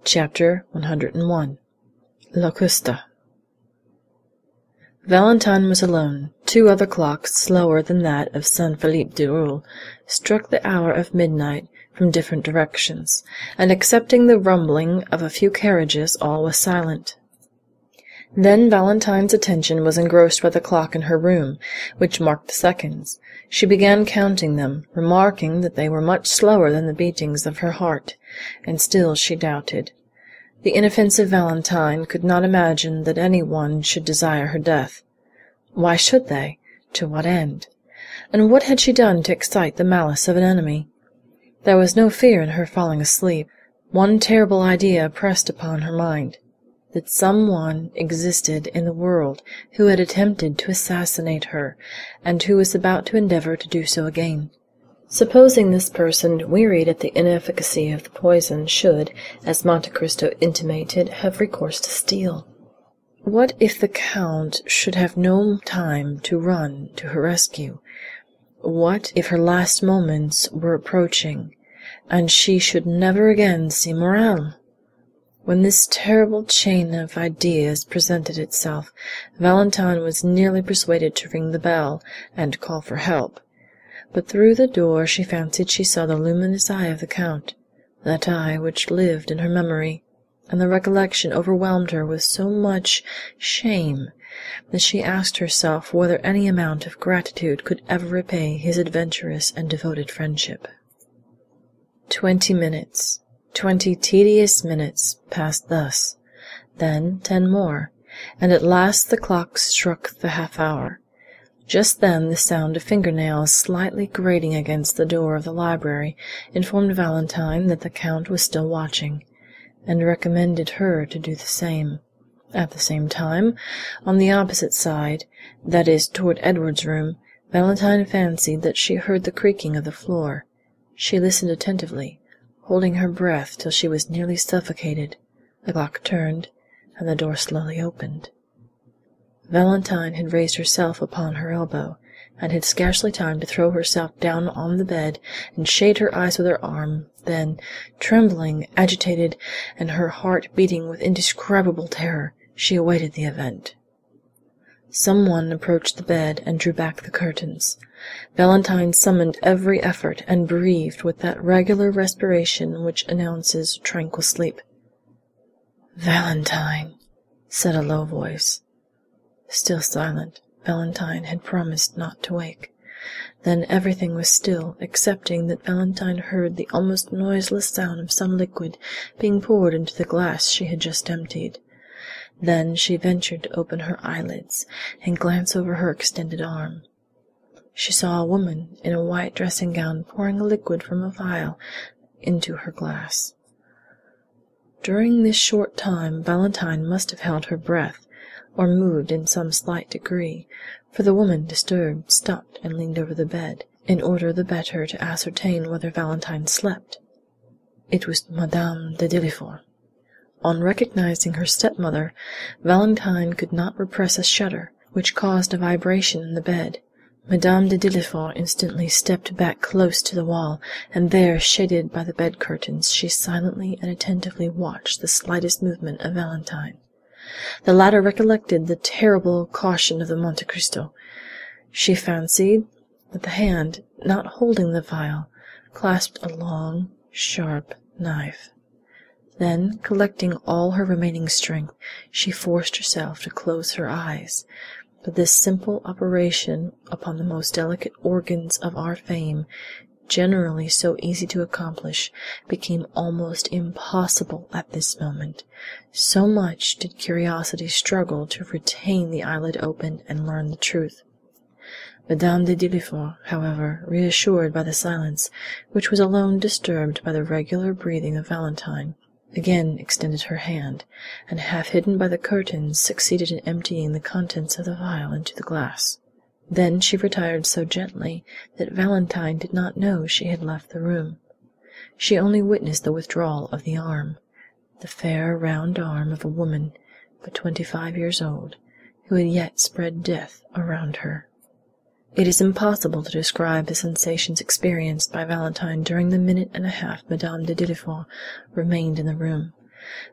Chapter 101 Locusta. Valentine was alone. 2 other clocks, slower than that of Saint Philippe du Roule, struck the hour of midnight from different directions, and excepting the rumbling of a few carriages, all was silent. Then Valentine's attention was engrossed by the clock in her room, which marked the seconds. She began counting them, remarking that they were much slower than the beatings of her heart, and still she doubted. The inoffensive Valentine could not imagine that any one should desire her death. Why should they? To what end? And what had she done to excite the malice of an enemy? There was no fear in her falling asleep. One terrible idea pressed upon her mind, that some one existed in the world who had attempted to assassinate her, and who was about to endeavour to do so again. Supposing this person, wearied at the inefficacy of the poison, should, as Monte Cristo intimated, have recourse to steel. What if the Count should have no time to run to her rescue? What if her last moments were approaching, and she should never again see Morel? When this terrible chain of ideas presented itself, Valentine was nearly persuaded to ring the bell and call for help. But through the door she fancied she saw the luminous eye of the Count, that eye which lived in her memory, and the recollection overwhelmed her with so much shame that she asked herself whether any amount of gratitude could ever repay his adventurous and devoted friendship. 20 minutes. 20 tedious minutes passed thus, then 10 more, and at last the clock struck the half-hour. Just then the sound of finger-nails slightly grating against the door of the library informed Valentine that the Count was still watching, and recommended her to do the same. At the same time, on the opposite side, that is, toward Edward's room, Valentine fancied that she heard the creaking of the floor. She listened attentively, holding her breath till she was nearly suffocated. The clock turned, and the door slowly opened. Valentine had raised herself upon her elbow, and had scarcely time to throw herself down on the bed and shade her eyes with her arm. Then, trembling, agitated, and her heart beating with indescribable terror, she awaited the event. Some one approached the bed and drew back the curtains. Valentine summoned every effort, and breathed with that regular respiration which announces tranquil sleep. "Valentine," said a low voice. Still silent, Valentine had promised not to wake. Then everything was still, excepting that Valentine heard the almost noiseless sound of some liquid being poured into the glass she had just emptied. Then she ventured to open her eyelids, and glance over her extended arm. She saw a woman in a white dressing-gown pouring a liquid from a vial into her glass. During this short time Valentine must have held her breath, or moved in some slight degree, for the woman, disturbed, stopped and leaned over the bed, in order the better to ascertain whether Valentine slept. It was Madame de Dillifort. On recognizing her stepmother, Valentine could not repress a shudder, which caused a vibration in the bed. Madame de Dillifort instantly stepped back close to the wall, and there, shaded by the bed curtains, she silently and attentively watched the slightest movement of Valentine. The latter recollected the terrible caution of the Monte Cristo. She fancied that the hand, not holding the vial, clasped a long, sharp knife. Then, collecting all her remaining strength, she forced herself to close her eyes. But this simple operation upon the most delicate organs of our frame, generally so easy to accomplish, became almost impossible at this moment. So much did curiosity struggle to retain the eyelid open and learn the truth. Madame de Dillifort, however, reassured by the silence, which was alone disturbed by the regular breathing of Valentine, again extended her hand, and, half hidden by the curtains, succeeded in emptying the contents of the vial into the glass. Then she retired so gently that Valentine did not know she had left the room. She only witnessed the withdrawal of the arm, the fair round arm of a woman but 25 years old, who had yet spread death around her. It is impossible to describe the sensations experienced by Valentine during the minute and a half Madame de Dillifort remained in the room.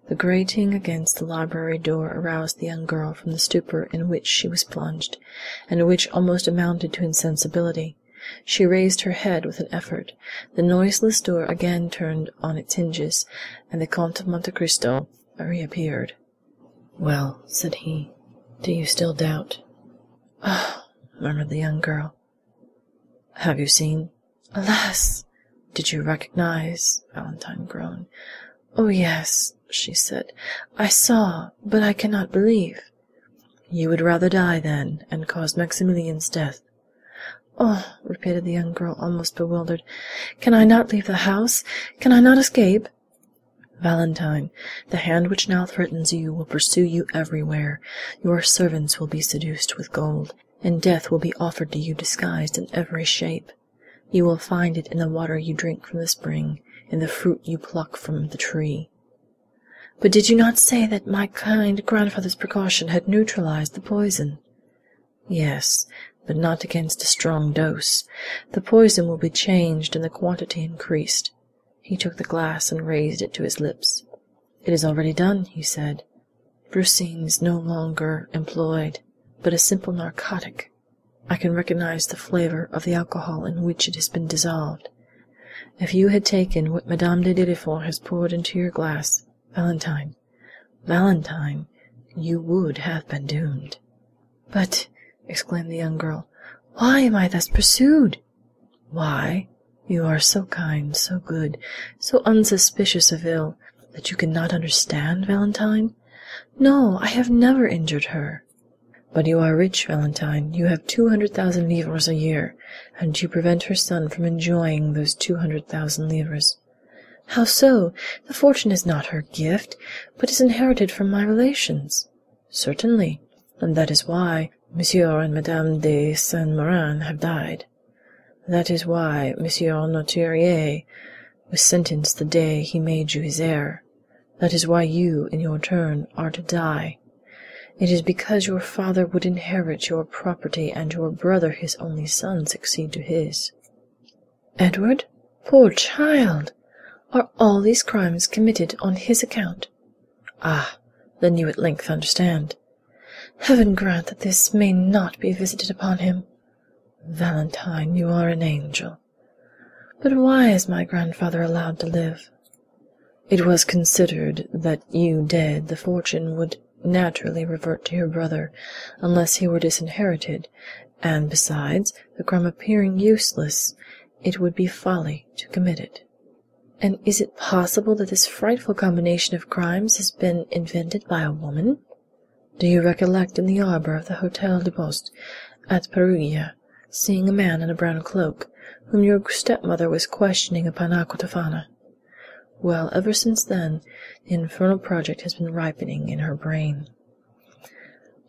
The grating against the library door aroused the young girl from the stupor in which she was plunged, and which almost amounted to insensibility. She raised her head with an effort. The noiseless door again turned on its hinges, and the Count of Monte Cristo reappeared. "Well," said he, "do you still doubt?" "Oh," murmured the young girl. "Have you seen?" "Alas!" "Did you recognize?" Valentine groaned. "Oh, yes," she said. "I saw, but I cannot believe." "You would rather die, then, and cause Maximilian's death?" "Oh," repeated the young girl, almost bewildered, "can I not leave the house? Can I not escape?" "Valentine, the hand which now threatens you will pursue you everywhere. Your servants will be seduced with gold, and death will be offered to you disguised in every shape. You will find it in the water you drink from the spring, in the fruit you pluck from the tree." "But did you not say that my kind grandfather's precaution had neutralized the poison?" "Yes, but not against a strong dose. The poison will be changed and the quantity increased." He took the glass and raised it to his lips. "It is already done," he said. "Brucine is no longer employed, but a simple narcotic. I can recognize the flavor of the alcohol in which it has been dissolved. If you had taken what Madame de Villefort has poured into your glass, Valentine, you would have been doomed." "But," exclaimed the young girl, "why am I thus pursued?" "Why? You are so kind, so good, so unsuspicious of ill, that you cannot understand, Valentine? No, I have never injured her." "But you are rich, Valentine. You have 200,000 livres a year, and you prevent her son from enjoying those 200,000 livres." "How so? The fortune is not her gift, but is inherited from my relations." "Certainly, and that is why Monsieur and Madame de Saint-Méran have died. That is why Monsieur Noirtier was sentenced the day he made you his heir. That is why you, in your turn, are to die. It is because your father would inherit your property, and your brother, his only son, succeed to his." "Edward? Poor child! Are all these crimes committed on his account?" "Ah, then you at length understand." "Heaven grant that this may not be visited upon him." "Valentine, you are an angel." "But why is my grandfather allowed to live?" "It was considered that you dead, the fortune would naturally revert to your brother, unless he were disinherited, and besides, the crime appearing useless, it would be folly to commit it." "And is it possible that this frightful combination of crimes has been invented by a woman?" "Do you recollect in the arbor of the Hôtel de Poste, at Perugia, seeing a man in a brown cloak, whom your stepmother was questioning upon Aqua Tofana? Well, ever since then, the infernal project has been ripening in her brain."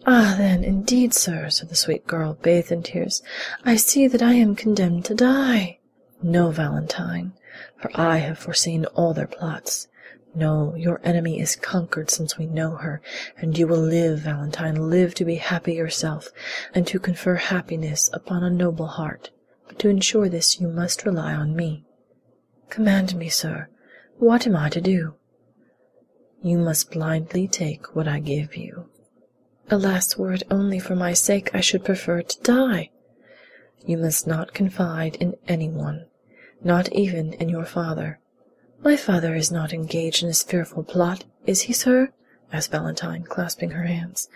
"Ah, then, indeed, sir," said the sweet girl, bathed in tears, "I see that I am condemned to die." "No, Valentine, for I have foreseen all their plots. No, your enemy is conquered since we know her, and you will live, Valentine, live to be happy yourself, and to confer happiness upon a noble heart. But to ensure this you must rely on me." "Command me, sir. What am I to do?" "You must blindly take what I give you." "Alas, were it only for my sake, I should prefer to die." "You must not confide in any one, not even in your father." "My father is not engaged in this fearful plot, is he, sir?" asked Valentine, clasping her hands.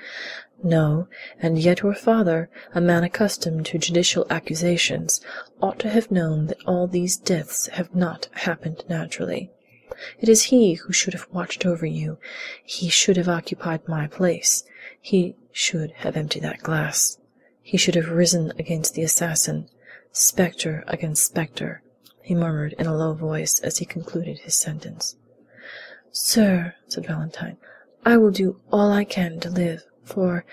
"No, and yet your father, a man accustomed to judicial accusations, ought to have known that all these deaths have not happened naturally. It is he who should have watched over you. He should have occupied my place. He should have emptied that glass. He should have risen against the assassin. Spectre against spectre," he murmured in a low voice as he concluded his sentence. "Sir," said Valentine, "I will do all I can to live, for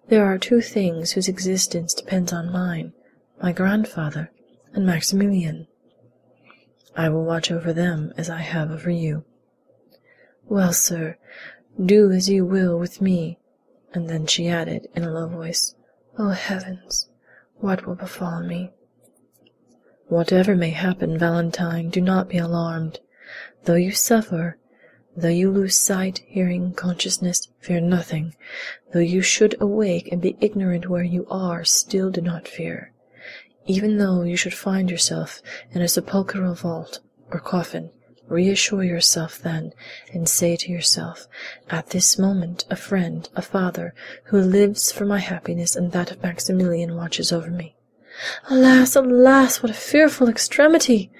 there are two things whose existence depends on mine, my grandfather and Maximilian." "I will watch over them as I have over you." "Well, sir, do as you will with me." And then she added, in a low voice, "Oh, heavens, what will befall me?" "Whatever may happen, Valentine, do not be alarmed. Though you suffer, Though you lose sight, hearing, consciousness, fear nothing. Though you should awake and be ignorant where you are, still do not fear. Even though you should find yourself in a sepulchral vault or coffin, reassure yourself then, and say to yourself, at this moment a friend, a father, who lives for my happiness and that of Maximilian watches over me. Alas, alas, what a fearful extremity!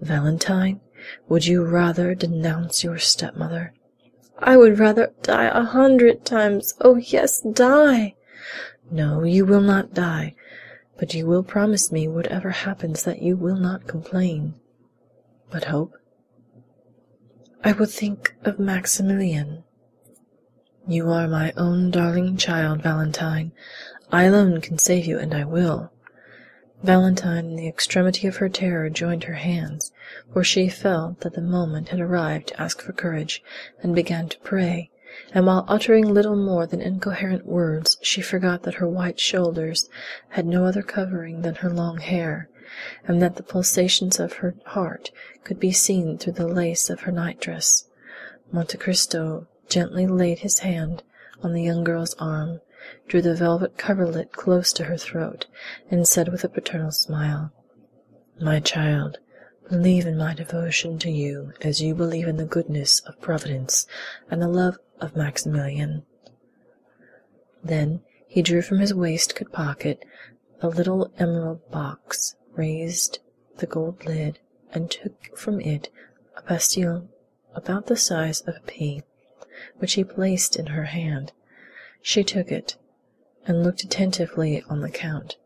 Valentine, would you rather denounce your stepmother? I would rather die 100 times. Oh, yes, die! No, you will not die, but you will promise me, whatever happens, that you will not complain. But hope? I will think of Maximilian. You are my own darling child, Valentine. I alone can save you, and I will. Valentine, in the extremity of her terror, joined her hands, for she felt that the moment had arrived to ask for courage, and began to pray, and while uttering little more than incoherent words, she forgot that her white shoulders had no other covering than her long hair, and that the pulsations of her heart could be seen through the lace of her nightdress. Monte Cristo gently laid his hand on the young girl's arm, drew the velvet coverlet close to her throat, and said with a paternal smile, "My child, believe in my devotion to you as you believe in the goodness of Providence and the love of Maximilian." Then he drew from his waistcoat pocket a little emerald box, raised the gold lid, and took from it a pastille about the size of a pea, which he placed in her hand. She took it, and looked attentively on the Count.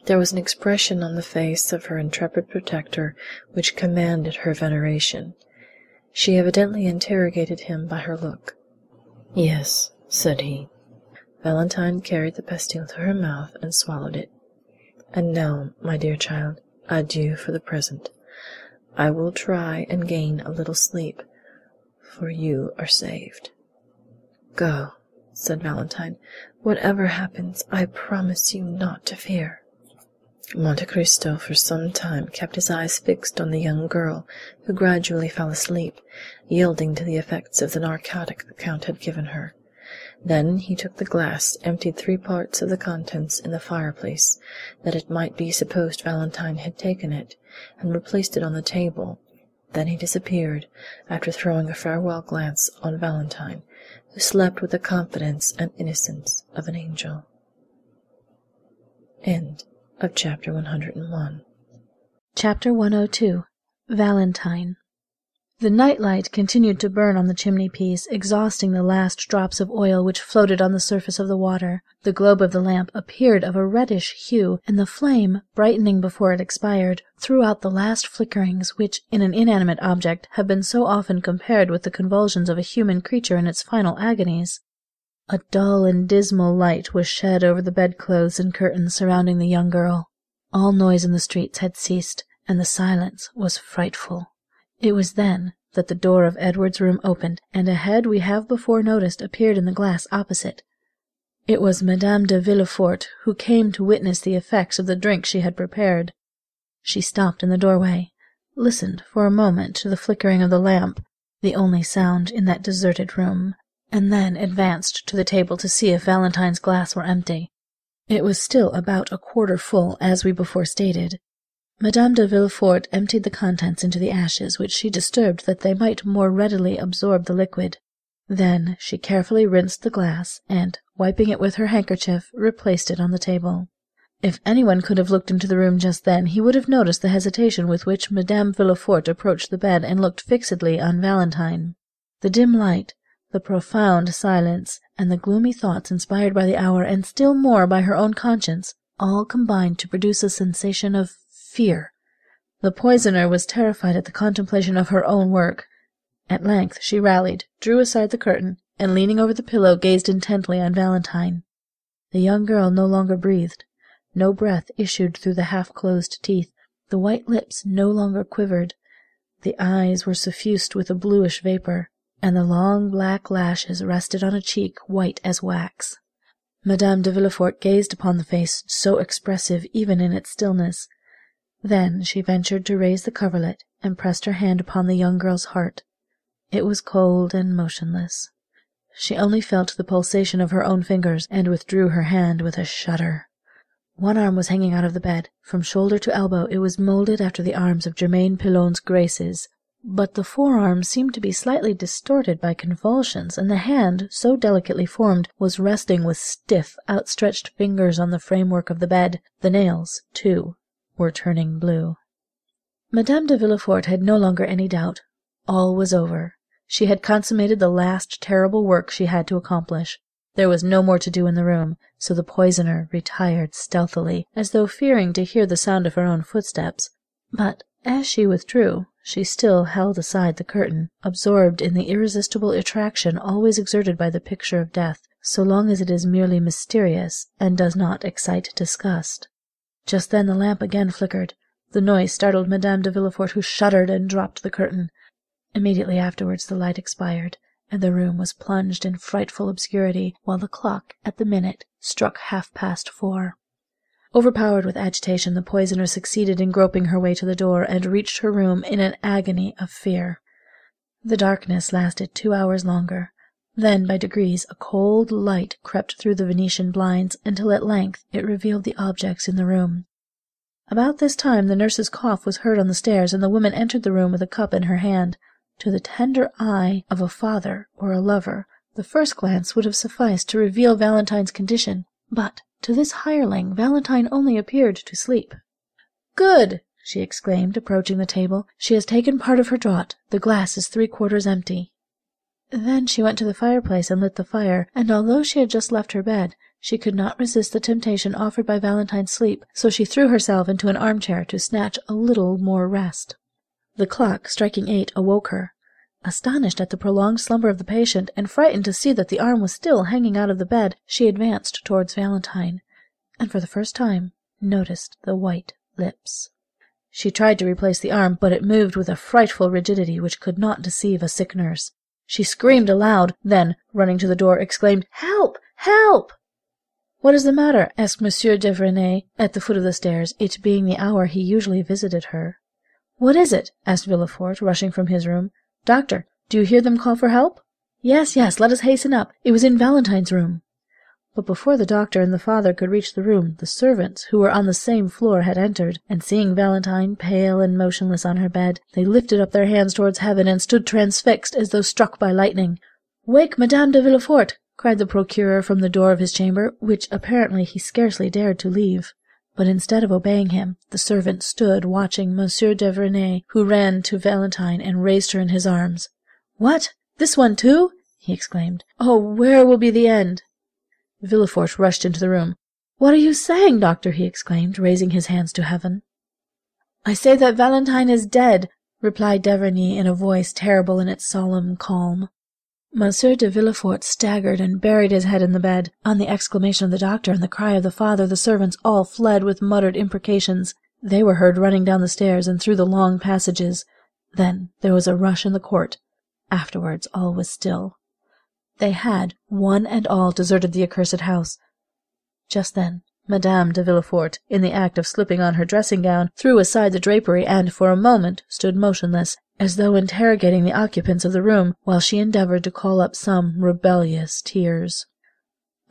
There was an expression on the face of her intrepid protector which commanded her veneration. She evidently interrogated him by her look. "Yes," said he. Valentine carried the pastille to her mouth and swallowed it. "And now, my dear child, adieu for the present. I will try and gain a little sleep, for you are saved." "Go," said Valentine. "Whatever happens, I promise you not to fear." Monte Cristo for some time kept his eyes fixed on the young girl, who gradually fell asleep, yielding to the effects of the narcotic the Count had given her. Then he took the glass, emptied 3 parts of the contents in the fireplace, that it might be supposed Valentine had taken it, and replaced it on the table. Then he disappeared, after throwing a farewell glance on Valentine, who slept with the confidence and innocence of an angel. End of Chapter 101. Chapter 102. Valentine. The night-light continued to burn on the chimney-piece, exhausting the last drops of oil which floated on the surface of the water. The globe of the lamp appeared of a reddish hue, and the flame, brightening before it expired, threw out the last flickerings which, in an inanimate object, have been so often compared with the convulsions of a human creature in its final agonies. A dull and dismal light was shed over the bedclothes and curtains surrounding the young girl. All noise in the streets had ceased, and the silence was frightful. It was then that the door of Edward's room opened, and a head we have before noticed appeared in the glass opposite. It was Madame de Villefort, who came to witness the effects of the drink she had prepared. She stopped in the doorway, listened for a moment to the flickering of the lamp, the only sound in that deserted room, and then advanced to the table to see if Valentine's glass were empty. It was still about a quarter full, as we before stated. Madame de Villefort emptied the contents into the ashes, which she disturbed that they might more readily absorb the liquid. Then she carefully rinsed the glass, and, wiping it with her handkerchief, replaced it on the table. If anyone could have looked into the room just then, he would have noticed the hesitation with which Madame Villefort approached the bed and looked fixedly on Valentine. The dim light, the profound silence, and the gloomy thoughts inspired by the hour, and still more by her own conscience, all combined to produce a sensation of fear. The poisoner was terrified at the contemplation of her own work. At length she rallied, drew aside the curtain, and leaning over the pillow gazed intently on Valentine. The young girl no longer breathed. No breath issued through the half-closed teeth. The white lips no longer quivered. The eyes were suffused with a bluish vapour, and the long black lashes rested on a cheek white as wax. Madame de Villefort gazed upon the face, so expressive even in its stillness. Then she ventured to raise the coverlet, and pressed her hand upon the young girl's heart. It was cold and motionless. She only felt the pulsation of her own fingers, and withdrew her hand with a shudder. One arm was hanging out of the bed. From shoulder to elbow it was moulded after the arms of Germain Pilon's Graces, but the forearm seemed to be slightly distorted by convulsions, and the hand, so delicately formed, was resting with stiff, outstretched fingers on the framework of the bed. The nails, too, were turning blue. Madame de Villefort had no longer any doubt. All was over. She had consummated the last terrible work she had to accomplish. There was no more to do in the room, so the poisoner retired stealthily, as though fearing to hear the sound of her own footsteps. But as she withdrew, she still held aside the curtain, absorbed in the irresistible attraction always exerted by the picture of death, so long as it is merely mysterious and does not excite disgust. Just then the lamp again flickered. The noise startled Madame de Villefort, who shuddered and dropped the curtain. Immediately afterwards the light expired, and the room was plunged in frightful obscurity, while the clock at the minute struck 4:30. Overpowered with agitation, the poisoner succeeded in groping her way to the door, and reached her room in an agony of fear. The darkness lasted 2 hours longer. Then, by degrees, a cold light crept through the Venetian blinds, until at length it revealed the objects in the room. About this time the nurse's cough was heard on the stairs, and the woman entered the room with a cup in her hand. To the tender eye of a father or a lover, the first glance would have sufficed to reveal Valentine's condition, but to this hireling Valentine only appeared to sleep. "Good!" she exclaimed, approaching the table. "She has taken part of her draught. The glass is 3/4 empty." Then she went to the fireplace and lit the fire, and although she had just left her bed, she could not resist the temptation offered by Valentine's sleep, so she threw herself into an armchair to snatch a little more rest. The clock, striking 8, awoke her. Astonished at the prolonged slumber of the patient, and frightened to see that the arm was still hanging out of the bed, she advanced towards Valentine, and for the first time noticed the white lips. She tried to replace the arm, but it moved with a frightful rigidity which could not deceive a sick nurse. She screamed aloud, then, running to the door, exclaimed, "Help! Help!" "What is the matter?" asked Monsieur d'Avrigny at the foot of the stairs, it being the hour he usually visited her. "What is it?" asked Villefort, rushing from his room. "Doctor, do you hear them call for help?" Yes, let us hasten up. It was in Valentine's room." But before the doctor and the father could reach the room, the servants, who were on the same floor, had entered, and seeing Valentine pale and motionless on her bed, they lifted up their hands towards heaven and stood transfixed as though struck by lightning. "Wake Madame de Villefort!" cried the procureur from the door of his chamber, which apparently he scarcely dared to leave. But instead of obeying him, the servant stood watching Monsieur d'Avrigny, who ran to Valentine and raised her in his arms. "What? This one too?" he exclaimed. "Oh, where will be the end?" Villefort rushed into the room. "What are you saying, doctor?" he exclaimed, raising his hands to heaven. "I say that Valentine is dead," replied d'Avrigny in a voice terrible in its solemn calm. Monsieur de Villefort staggered and buried his head in the bed. On the exclamation of the doctor and the cry of the father, the servants all fled with muttered imprecations. They were heard running down the stairs and through the long passages. Then there was a rush in the court. Afterwards all was still. They had, one and all, deserted the accursed house. Just then Madame de Villefort, in the act of slipping on her dressing-gown, threw aside the drapery and, for a moment, stood motionless, as though interrogating the occupants of the room, while she endeavoured to call up some rebellious tears.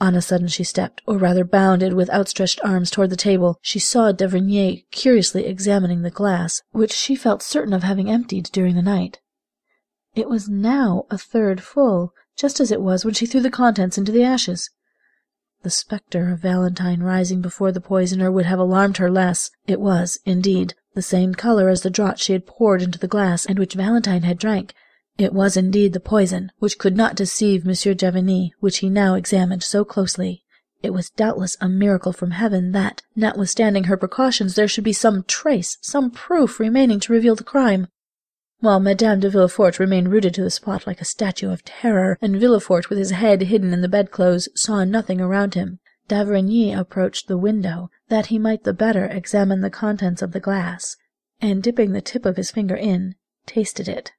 On a sudden she stepped, or rather bounded, with outstretched arms toward the table. She saw d'Avrigny curiously examining the glass, which she felt certain of having emptied during the night. It was now a third full, just as it was when she threw the contents into the ashes. The spectre of Valentine rising before the poisoner would have alarmed her less. It was, indeed, the same colour as the draught she had poured into the glass, and which Valentine had drank. It was indeed the poison, which could not deceive Monsieur d'Avrigny, which he now examined so closely. It was doubtless a miracle from heaven that, notwithstanding her precautions, there should be some trace, some proof remaining to reveal the crime. While Madame de Villefort remained rooted to the spot like a statue of terror, and Villefort, with his head hidden in the bedclothes, saw nothing around him, d'Avrigny approached the window, that he might the better examine the contents of the glass, and dipping the tip of his finger in, tasted it.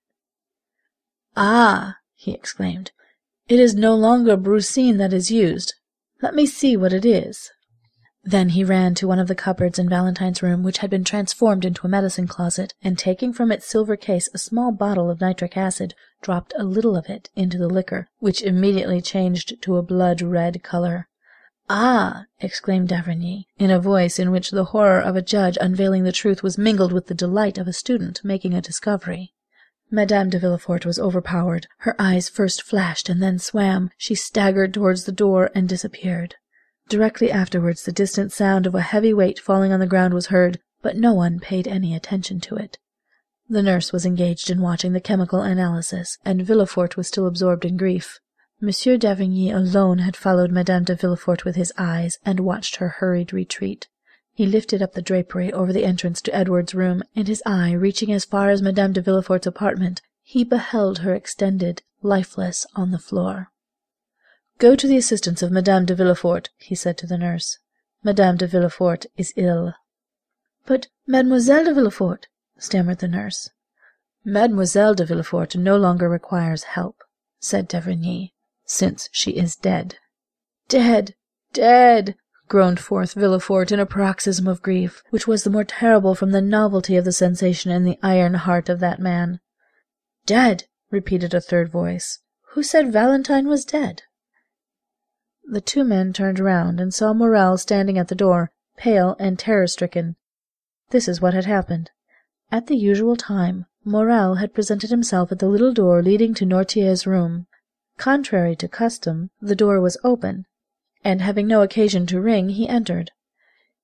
"Ah!" he exclaimed, "it is no longer brucine that is used. Let me see what it is." Then he ran to one of the cupboards in Valentine's room, which had been transformed into a medicine closet, and taking from its silver case a small bottle of nitric acid, dropped a little of it into the liquor, which immediately changed to a blood-red colour. "Ah!" exclaimed d'Avrigny, in a voice in which the horror of a judge unveiling the truth was mingled with the delight of a student making a discovery. Madame de Villefort was overpowered. Her eyes first flashed and then swam. She staggered towards the door and disappeared. Directly afterwards the distant sound of a heavy weight falling on the ground was heard, but no one paid any attention to it. The nurse was engaged in watching the chemical analysis, and Villefort was still absorbed in grief. Monsieur d'Avrigny alone had followed Madame de Villefort with his eyes, and watched her hurried retreat. He lifted up the drapery over the entrance to Edward's room, and his eye reaching as far as Madame de Villefort's apartment, he beheld her extended, lifeless, on the floor. "Go to the assistance of Madame de Villefort," he said to the nurse. "Madame de Villefort is ill." "But Mademoiselle de Villefort," stammered the nurse. "Mademoiselle de Villefort no longer requires help," said d'Avrigny, "since she is dead." "Dead! Dead!" groaned forth Villefort in a paroxysm of grief, which was the more terrible from the novelty of the sensation in the iron heart of that man. "Dead!" repeated a third voice. "Who said Valentine was dead?" The two men turned round and saw Morel standing at the door, pale and terror-stricken. This is what had happened. At the usual time, Morel had presented himself at the little door leading to Noirtier's room. Contrary to custom, the door was open, and having no occasion to ring, he entered.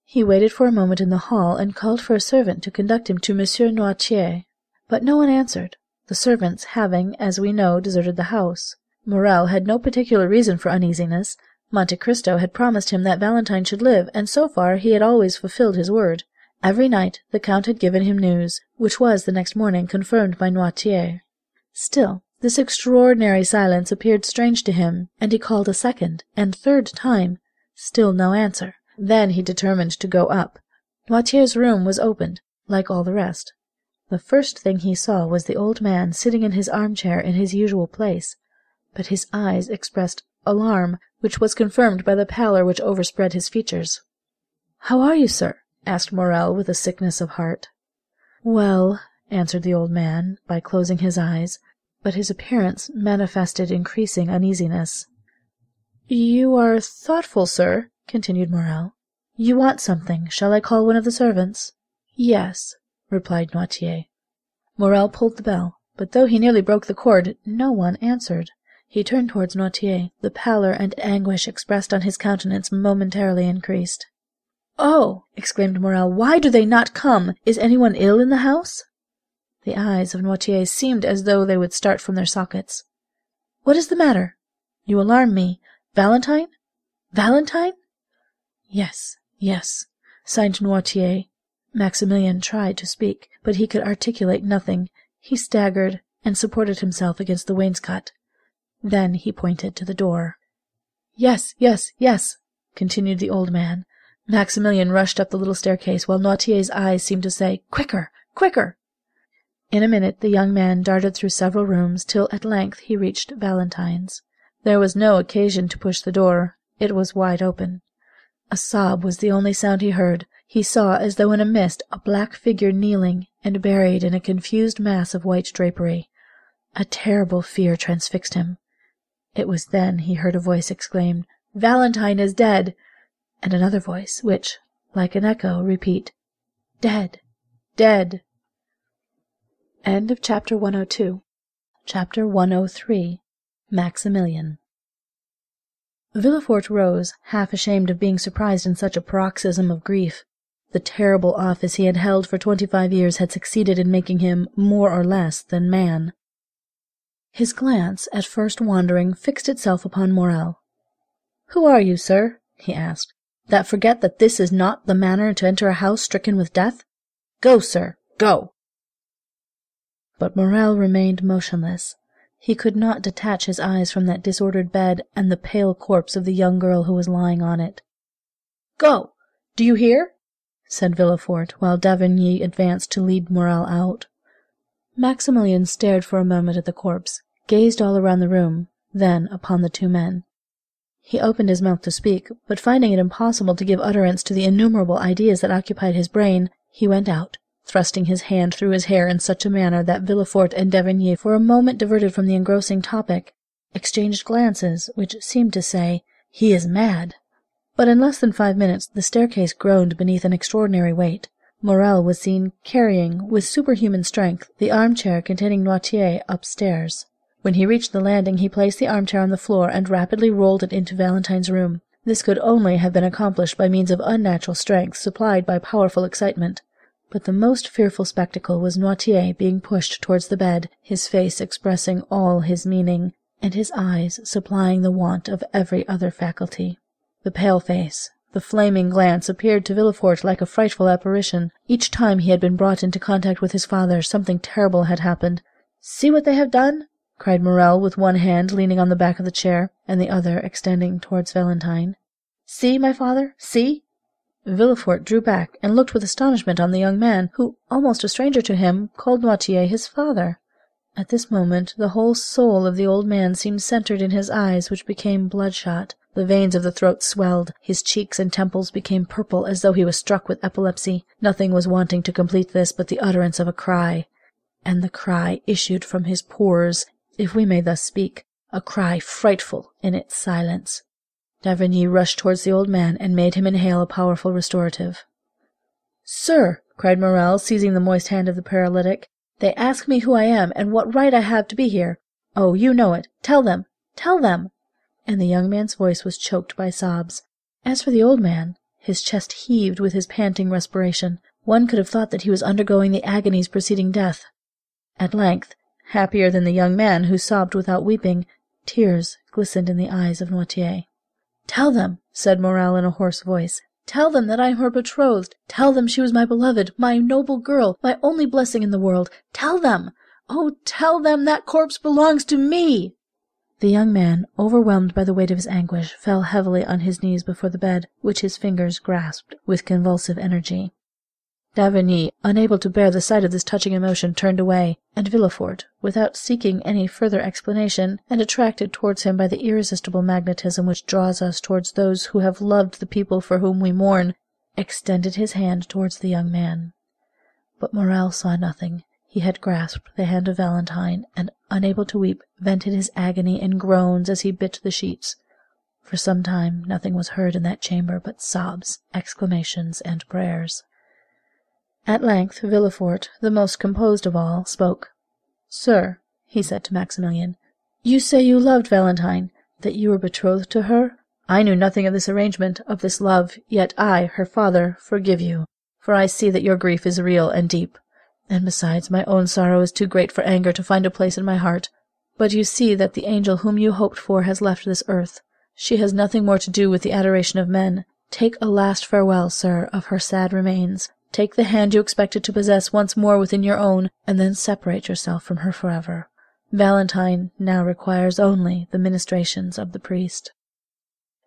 He waited for a moment in the hall and called for a servant to conduct him to Monsieur Noirtier, but no one answered, the servants having, as we know, deserted the house. Morel had no particular reason for uneasiness. Monte Cristo had promised him that Valentine should live, and so far he had always fulfilled his word. Every night the Count had given him news, which was the next morning confirmed by Noirtier. Still, this extraordinary silence appeared strange to him, and he called a second and third time. Still no answer. Then he determined to go up. Noirtier's room was opened, like all the rest. The first thing he saw was the old man sitting in his armchair in his usual place, but his eyes expressed alarm, which was confirmed by the pallor which overspread his features. "How are you, sir?" asked Morel with a sickness of heart. "Well," answered the old man, by closing his eyes, but his appearance manifested increasing uneasiness. "You are thoughtful, sir," continued Morel. "You want something. Shall I call one of the servants?" "Yes," replied Noirtier. Morel pulled the bell, but though he nearly broke the cord, no one answered. He turned towards Noirtier. The pallor and anguish expressed on his countenance momentarily increased. "Oh!" exclaimed Morel, "why do they not come? Is anyone ill in the house?" The eyes of Noirtier seemed as though they would start from their sockets. "What is the matter? You alarm me. Valentine? Valentine?" "Yes, yes," sighed Noirtier. Maximilien tried to speak, but he could articulate nothing. He staggered, and supported himself against the wainscot. Then he pointed to the door. "Yes, yes, yes," continued the old man. Maximilien rushed up the little staircase, while Noirtier's eyes seemed to say, "Quicker, quicker!" In a minute the young man darted through several rooms, till at length he reached Valentine's. There was no occasion to push the door. It was wide open. A sob was the only sound he heard. He saw, as though in a mist, a black figure kneeling, and buried in a confused mass of white drapery. A terrible fear transfixed him. It was then he heard a voice exclaim, "Valentine is dead!" and another voice, which, like an echo, repeat, "Dead! Dead!" End of Chapter 102. Chapter 103. Maximilien. Villefort rose, half ashamed of being surprised in such a paroxysm of grief. The terrible office he had held for 25 years had succeeded in making him more or less than man. His glance, at first wandering, fixed itself upon Morel. "Who are you, sir?" he asked, "that forget that this is not the manner to enter a house stricken with death? Go, sir, go!" But Morel remained motionless. He could not detach his eyes from that disordered bed and the pale corpse of the young girl who was lying on it. "Go! Do you hear?" said Villefort, while d'Avrigny advanced to lead Morel out. Maximilien stared for a moment at the corpse, gazed all around the room, then upon the two men. He opened his mouth to speak, but finding it impossible to give utterance to the innumerable ideas that occupied his brain, he went out, thrusting his hand through his hair in such a manner that Villefort and d'Avrigny, for a moment diverted from the engrossing topic, exchanged glances which seemed to say, "He is mad." But in less than 5 minutes the staircase groaned beneath an extraordinary weight. Morel was seen carrying, with superhuman strength, the armchair containing Noirtier upstairs. When he reached the landing he placed the armchair on the floor and rapidly rolled it into Valentine's room. This could only have been accomplished by means of unnatural strength supplied by powerful excitement. But the most fearful spectacle was Noirtier being pushed towards the bed, his face expressing all his meaning, and his eyes supplying the want of every other faculty. The pale face, the flaming glance appeared to Villefort like a frightful apparition. Each time he had been brought into contact with his father, something terrible had happened. "See what they have done!" cried Morel, with one hand leaning on the back of the chair, and the other extending towards Valentine. "See, my father, see!" Villefort drew back and looked with astonishment on the young man, who, almost a stranger to him, called Noirtier his father. At this moment the whole soul of the old man seemed centred in his eyes, which became bloodshot. The veins of the throat swelled, his cheeks and temples became purple as though he was struck with epilepsy. Nothing was wanting to complete this but the utterance of a cry. And the cry issued from his pores, if we may thus speak, a cry frightful in its silence. d'Avrigny rushed towards the old man and made him inhale a powerful restorative. "Sir," cried Morel, seizing the moist hand of the paralytic, "they ask me who I am, and what right I have to be here. Oh, you know it. Tell them! Tell them!" And the young man's voice was choked by sobs. As for the old man, his chest heaved with his panting respiration. One could have thought that he was undergoing the agonies preceding death. At length, happier than the young man, who sobbed without weeping, tears glistened in the eyes of Noirtier. "Tell them," said Morel in a hoarse voice, "tell them that I am her betrothed. Tell them she was my beloved, my noble girl, my only blessing in the world. Tell them! Oh, tell them that corpse belongs to me!" The young man, overwhelmed by the weight of his anguish, fell heavily on his knees before the bed, which his fingers grasped with convulsive energy. d'Avrigny, unable to bear the sight of this touching emotion, turned away, and Villefort, without seeking any further explanation, and attracted towards him by the irresistible magnetism which draws us towards those who have loved the people for whom we mourn, extended his hand towards the young man. But Morel saw nothing. He had grasped the hand of Valentine, and, unable to weep, vented his agony in groans as he bit the sheets. For some time nothing was heard in that chamber but sobs, exclamations, and prayers. At length Villefort, the most composed of all, spoke. "Sir," he said to Maximilian, "you say you loved Valentine, that you were betrothed to her? I knew nothing of this arrangement, of this love, yet I, her father, forgive you, for I see that your grief is real and deep. And besides, my own sorrow is too great for anger to find a place in my heart. But you see that the angel whom you hoped for has left this earth. She has nothing more to do with the adoration of men. Take a last farewell, sir, of her sad remains. Take the hand you expected to possess once more within your own, and then separate yourself from her forever. Valentine now requires only the ministrations of the priest."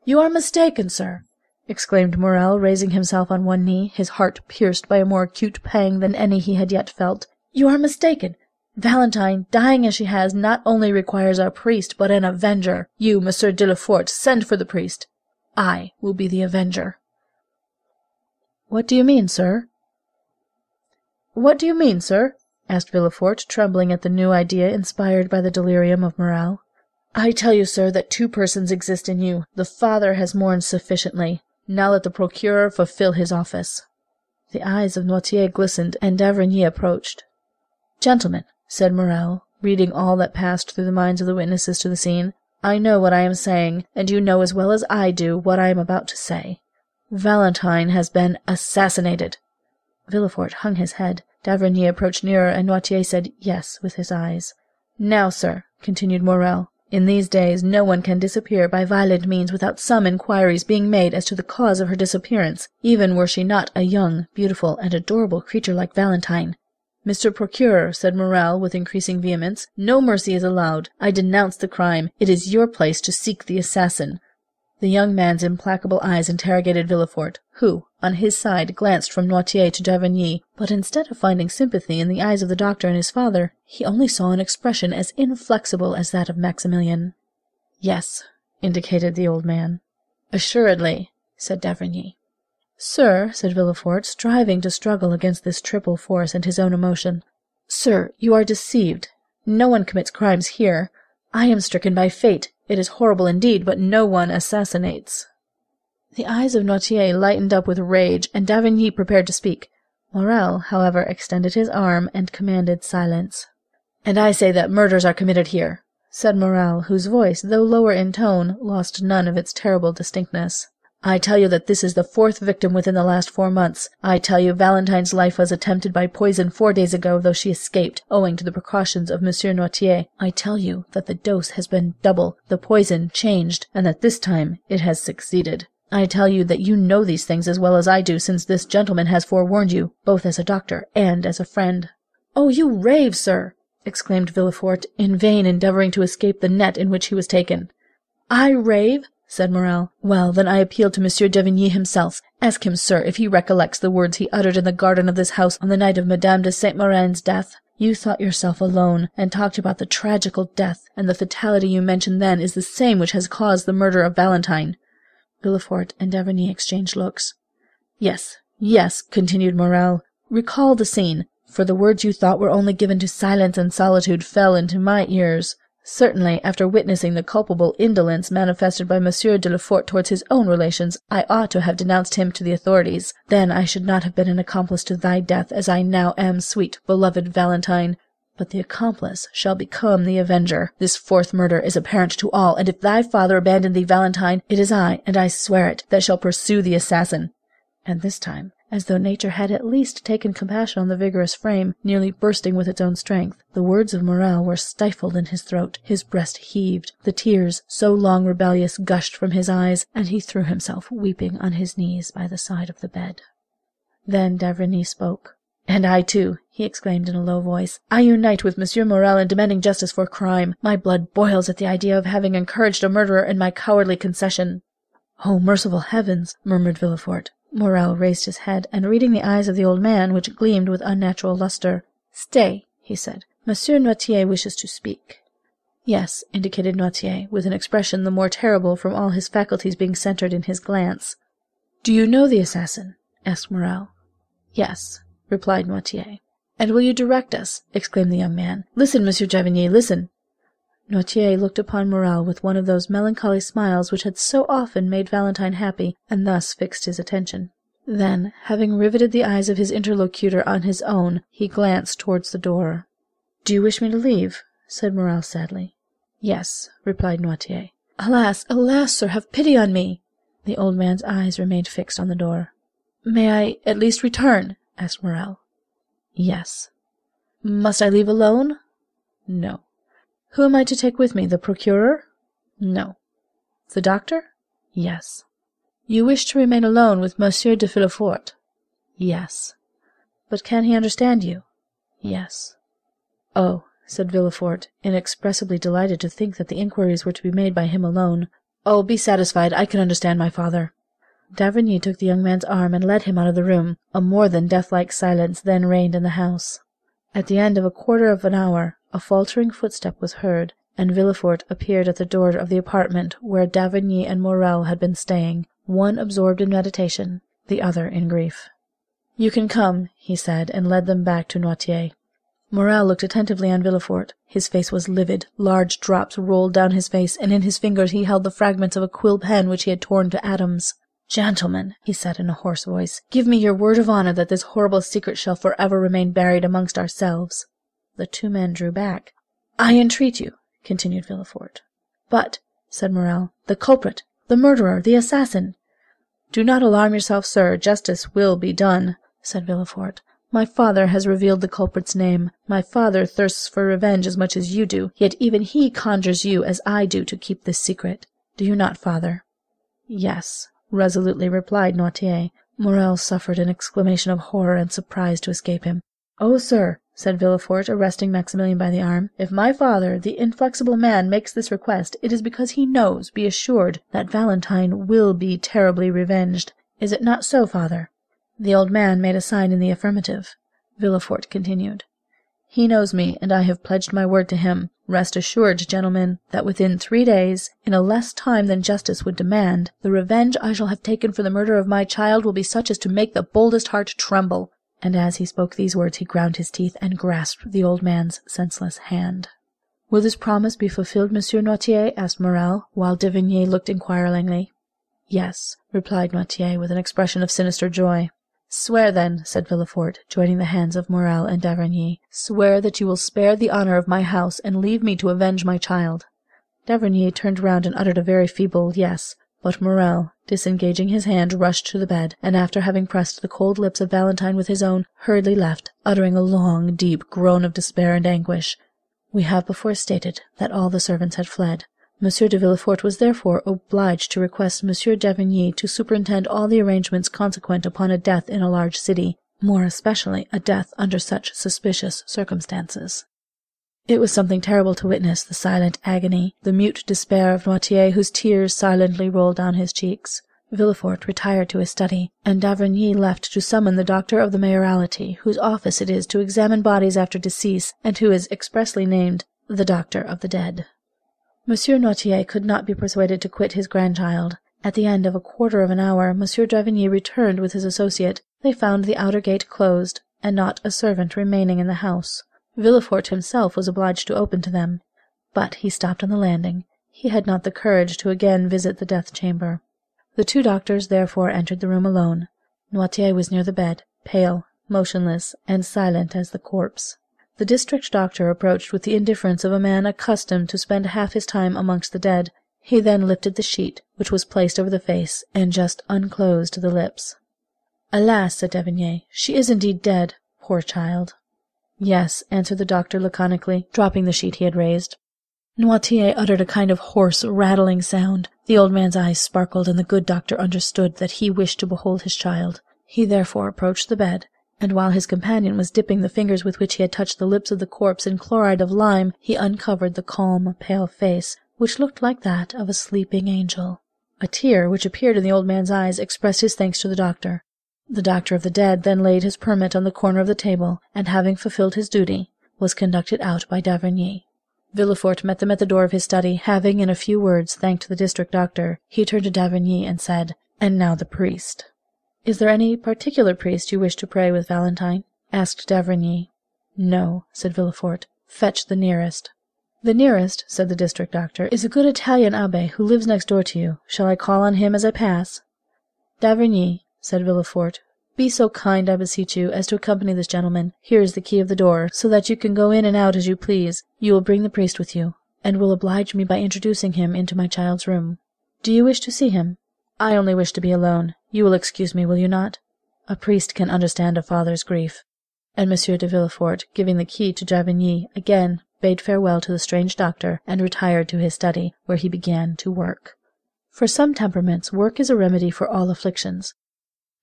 "You are mistaken, sir," exclaimed Morel, raising himself on one knee, his heart pierced by a more acute pang than any he had yet felt. "You are mistaken. Valentine, dying as she has, not only requires a priest, but an avenger. You, Monsieur de Lefort, send for the priest. I will be the avenger." "What do you mean, sir?" "What do you mean, sir?" asked Villefort, trembling at the new idea inspired by the delirium of Morel. "I tell you, sir, that two persons exist in you. The father has mourned sufficiently. Now let the procureur fulfill his office." The eyes of Noirtier glistened, and d'Avrigny approached. "Gentlemen," said Morel, reading all that passed through the minds of the witnesses to the scene, "I know what I am saying, and you know as well as I do what I am about to say. Valentine has been assassinated." Villefort hung his head. d'Avrigny approached nearer, and Noirtier said yes with his eyes. "Now, sir," continued Morel, "in these days no one can disappear by violent means without some inquiries being made as to the cause of her disappearance, even were she not a young, beautiful, and adorable creature like Valentine. Mr. Procureur," said Morel with increasing vehemence, "no mercy is allowed. I denounce the crime. It is your place to seek the assassin." The young man's implacable eyes interrogated Villefort, who, on his side, glanced from Noirtier to d'Avrigny, but instead of finding sympathy in the eyes of the doctor and his father, he only saw an expression as inflexible as that of Maximilian. "Yes," indicated the old man. Assuredly, said d'Avrigny. Sir, said Villefort, striving to struggle against this triple force and his own emotion, sir, you are deceived. No one commits crimes here. I am stricken by fate. It is horrible indeed, but no one assassinates. The eyes of Noirtier lightened up with rage, and d'Avrigny prepared to speak. Morel, however, extended his arm and commanded silence. And I say that murders are committed here, said Morel, whose voice, though lower in tone, lost none of its terrible distinctness. I tell you that this is the 4th victim within the last 4 months. I tell you Valentine's life was attempted by poison 4 days ago, though she escaped, owing to the precautions of Monsieur Noirtier. I tell you that the dose has been double, the poison changed, and that this time it has succeeded. I tell you that you know these things as well as I do, since this gentleman has forewarned you, both as a doctor and as a friend. Oh, you rave, sir! Exclaimed Villefort, in vain endeavouring to escape the net in which he was taken. I rave? Said Morel. Well, then I appeal to Monsieur d'Avrigny himself. Ask him, sir, if he recollects the words he uttered in the garden of this house on the night of Madame de Saint-Méran's death. You thought yourself alone, and talked about the tragical death, and the fatality you mentioned then is the same which has caused the murder of Valentine. Villefort and d'Avrigny exchanged looks. Yes, yes, continued Morel. Recall the scene, for the words you thought were only given to silence and solitude fell into my ears. Certainly, after witnessing the culpable indolence manifested by Monsieur de Lefort towards his own relations, I ought to have denounced him to the authorities. Then I should not have been an accomplice to thy death, as I now am, sweet, beloved Valentine. But the accomplice shall become the avenger. This 4th murder is apparent to all, and if thy father abandoned thee, Valentine, it is I, and I swear it, that shall pursue the assassin. And this time, as though nature had at least taken compassion on the vigorous frame, nearly bursting with its own strength, the words of Morel were stifled in his throat, his breast heaved, the tears, so long rebellious, gushed from his eyes, and he threw himself weeping on his knees by the side of the bed. Then d'Avrigny spoke. And I too, he exclaimed in a low voice, I unite with Monsieur Morel in demanding justice for crime. My blood boils at the idea of having encouraged a murderer in my cowardly concession. Oh, merciful heavens, murmured Villefort. Morel raised his head, and reading the eyes of the old man, which gleamed with unnatural lustre, Stay, he said. Monsieur Noirtier wishes to speak. Yes, indicated Noirtier, with an expression the more terrible from all his faculties being centred in his glance. Do you know the assassin? Asked Morel. Yes, replied Noirtier. And will you direct us? Exclaimed the young man. Listen, Monsieur d'Avrigny, listen. Noirtier looked upon Morel with one of those melancholy smiles which had so often made Valentine happy, and thus fixed his attention. Then, having riveted the eyes of his interlocutor on his own, he glanced towards the door. Do you wish me to leave? Said Morel sadly. Yes, replied Noirtier. Alas, alas, sir, have pity on me! The old man's eyes remained fixed on the door. May I at least return? Asked Morel. Yes. Must I leave alone? No. Who am I to take with me, the procureur? No. The doctor? Yes. You wish to remain alone with Monsieur de Villefort? Yes. But can he understand you? Yes. Oh, said Villefort, inexpressibly delighted to think that the inquiries were to be made by him alone. Oh, be satisfied, I can understand my father. D'Avrigny took the young man's arm and led him out of the room. A more than death-like silence then reigned in the house. At the end of a quarter of an hour, a faltering footstep was heard, and Villefort appeared at the door of the apartment where d'Avrigny and Morel had been staying, one absorbed in meditation, the other in grief. You can come, he said, and led them back to Noirtier. Morel looked attentively on Villefort. His face was livid, large drops rolled down his face, and in his fingers he held the fragments of a quill pen which he had torn to atoms. Gentlemen, he said in a hoarse voice, give me your word of honour that this horrible secret shall forever remain buried amongst ourselves. The 2 men drew back. I entreat you, continued Villefort. But, said Morel, the culprit, the murderer, the assassin. Do not alarm yourself, sir, justice will be done, said Villefort. My father has revealed the culprit's name. My father thirsts for revenge as much as you do, yet even he conjures you as I do to keep this secret. Do you not, father? Yes, resolutely replied Noirtier. Morel suffered an exclamation of horror and surprise to escape him. Oh, sir, said Villefort, arresting Maximilian by the arm, if my father, the inflexible man, makes this request, it is because he knows, be assured, that Valentine will be terribly revenged. Is it not so, father? The old man made a sign in the affirmative. Villefort continued. He knows me, and I have pledged my word to him. Rest assured, gentlemen, that within 3 days, in a less time than justice would demand, the revenge I shall have taken for the murder of my child will be such as to make the boldest heart tremble." And as he spoke these words he ground his teeth and grasped the old man's senseless hand. "Will this promise be fulfilled, Monsieur Noirtier?" asked Morel, while de Vigny looked inquiringly. "Yes," replied Noirtier, with an expression of sinister joy. "Swear, then," said Villefort, joining the hands of Morel and d'Avrigny, "swear that you will spare the honour of my house, and leave me to avenge my child." D'Avrigny turned round and uttered a very feeble yes, but Morel, disengaging his hand, rushed to the bed, and after having pressed the cold lips of Valentine with his own, hurriedly left, uttering a long, deep groan of despair and anguish. We have before stated that all the servants had fled. Monsieur de Villefort was therefore obliged to request Monsieur d'Avrigny to superintend all the arrangements consequent upon a death in a large city, more especially a death under such suspicious circumstances. It was something terrible to witness the silent agony, the mute despair of Noirtier, whose tears silently rolled down his cheeks. Villefort retired to his study, and d'Avrigny left to summon the doctor of the mayoralty, whose office it is to examine bodies after decease, and who is expressly named the doctor of the dead. Monsieur Noirtier could not be persuaded to quit his grandchild. At the end of a quarter of an hour, Monsieur d'Avrigny returned with his associate. They found the outer gate closed, and not a servant remaining in the house. Villefort himself was obliged to open to them, but he stopped on the landing. He had not the courage to again visit the death-chamber. The 2 doctors therefore entered the room alone. Noirtier was near the bed, pale, motionless, and silent as the corpse. The district doctor approached with the indifference of a man accustomed to spend half his time amongst the dead. He then lifted the sheet, which was placed over the face, and just unclosed the lips. "Alas," said d'Avrigny, "she is indeed dead, poor child." "Yes," answered the doctor laconically, dropping the sheet he had raised. Noirtier uttered a kind of hoarse, rattling sound. The old man's eyes sparkled, and the good doctor understood that he wished to behold his child. He therefore approached the bed, and while his companion was dipping the fingers with which he had touched the lips of the corpse in chloride of lime, he uncovered the calm, pale face, which looked like that of a sleeping angel. A tear, which appeared in the old man's eyes, expressed his thanks to the doctor. The doctor of the dead then laid his permit on the corner of the table, and having fulfilled his duty, was conducted out by d'Avrigny. Villefort met them at the door of his study. Having in a few words thanked the district doctor, he turned to d'Avrigny and said, "And now the priest." "Is there any particular priest you wish to pray with, Valentine?" asked d'Avrigny. "No," said Villefort. "Fetch the nearest." "The nearest," said the district doctor, "is a good Italian abbé who lives next door to you. Shall I call on him as I pass?" "D'Avrigny," said Villefort, "be so kind, I beseech you, as to accompany this gentleman. Here is the key of the door, so that you can go in and out as you please. You will bring the priest with you, and will oblige me by introducing him into my child's room." "Do you wish to see him?" "I only wish to be alone. You will excuse me, will you not? A priest can understand a father's grief." And Monsieur de Villefort, giving the key to d'Avrigny, again bade farewell to the strange doctor, and retired to his study, where he began to work. For some temperaments, work is a remedy for all afflictions.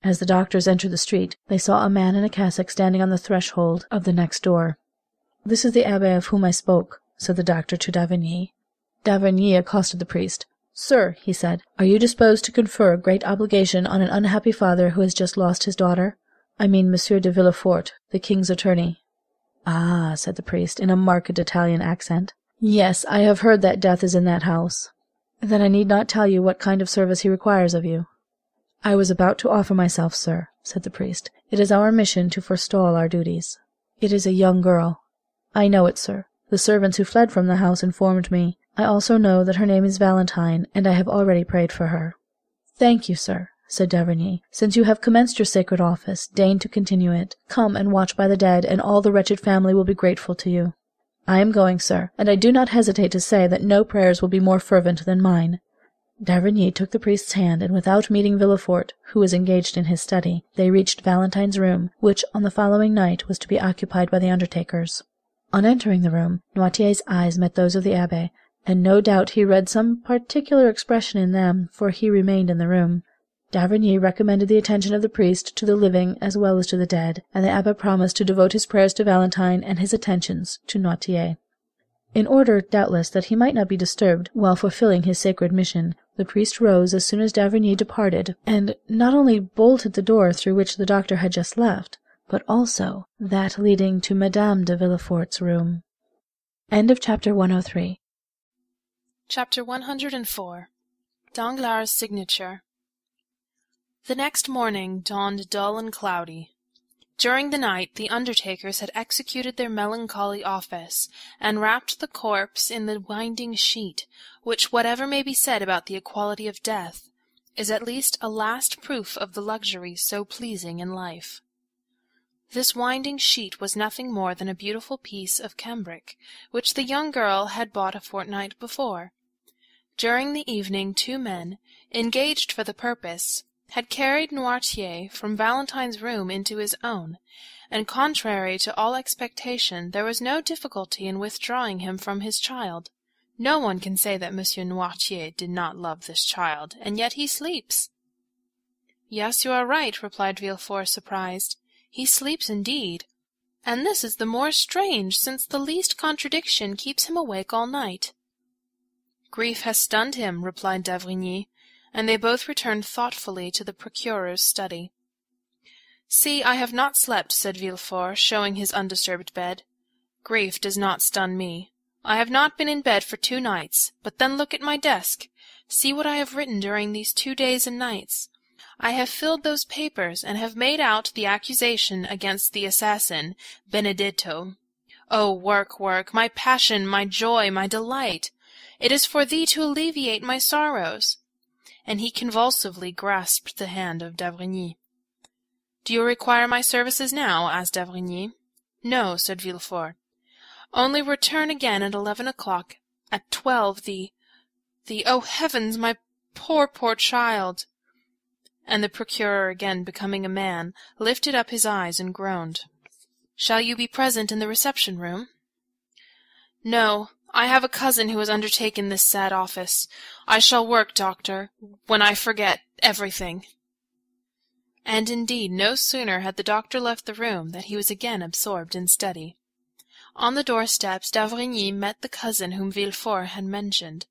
As the doctors entered the street, they saw a man in a cassock standing on the threshold of the next door. "This is the abbé of whom I spoke," said the doctor to d'Avrigny. D'Avrigny accosted the priest. "Sir," he said, "are you disposed to confer a great obligation on an unhappy father who has just lost his daughter? I mean Monsieur de Villefort, the king's attorney." "Ah," said the priest, in a marked Italian accent. "Yes, I have heard that death is in that house." "Then I need not tell you what kind of service he requires of you." "I was about to offer myself, sir," said the priest. "It is our mission to forestall our duties." "It is a young girl." "I know it, sir. The servants who fled from the house informed me. I also know that her name is Valentine, and I have already prayed for her." "Thank you, sir," said d'Avrigny. "Since you have commenced your sacred office, deign to continue it. Come and watch by the dead, and all the wretched family will be grateful to you." "I am going, sir, and I do not hesitate to say that no prayers will be more fervent than mine." D'Avrigny took the priest's hand, and without meeting Villefort, who was engaged in his study, they reached Valentine's room, which on the following night was to be occupied by the undertakers. On entering the room, Noirtier's eyes met those of the abbé, and no doubt he read some particular expression in them, for he remained in the room. D'Avrigny recommended the attention of the priest to the living as well as to the dead, and the abbé promised to devote his prayers to Valentine and his attentions to Noirtier. In order, doubtless, that he might not be disturbed while fulfilling his sacred mission, the priest rose as soon as d'Avrigny departed, and not only bolted the door through which the doctor had just left, but also that leading to Madame de Villefort's room. End of chapter 103. Chapter 104. Danglars' Signature. The next morning dawned dull and cloudy. During the night the undertakers had executed their melancholy office, and wrapped the corpse in the winding sheet, which, whatever may be said about the equality of death, is at least a last proof of the luxury so pleasing in life. This winding sheet was nothing more than a beautiful piece of cambric, which the young girl had bought a fortnight before. During the evening 2 men, engaged for the purpose, had carried Noirtier from Valentine's room into his own, and contrary to all expectation there was no difficulty in withdrawing him from his child. No one can say that Monsieur Noirtier did not love this child, and yet he sleeps. Yes, you are right, replied Villefort, surprised. He sleeps indeed, and this is the more strange, since the least contradiction keeps him awake all night. Grief has stunned him, replied d'Avrigny, and they both returned thoughtfully to the procuror's study. See, I have not slept, said Villefort, showing his undisturbed bed. Grief does not stun me. I have not been in bed for 2 nights, but then look at my desk. See what I have written during these 2 days and nights. I have filled those papers, and have made out the accusation against the assassin, Benedetto. Oh, work, work, my passion, my joy, my delight! It is for thee to alleviate my sorrows. And he convulsively grasped the hand of d'Avrigny. Do you require my services now? asked d'Avrigny. No, said Villefort. Only return again at 11 o'clock. At 12 oh, heavens, my poor, poor child! And the procureur, again becoming a man, lifted up his eyes and groaned. Shall you be present in the reception-room? No, I have a cousin who has undertaken this sad office. I shall work, doctor, when I forget everything. And indeed no sooner had the doctor left the room than he was again absorbed in study. On the doorsteps d'Avrigny met the cousin whom Villefort had mentioned,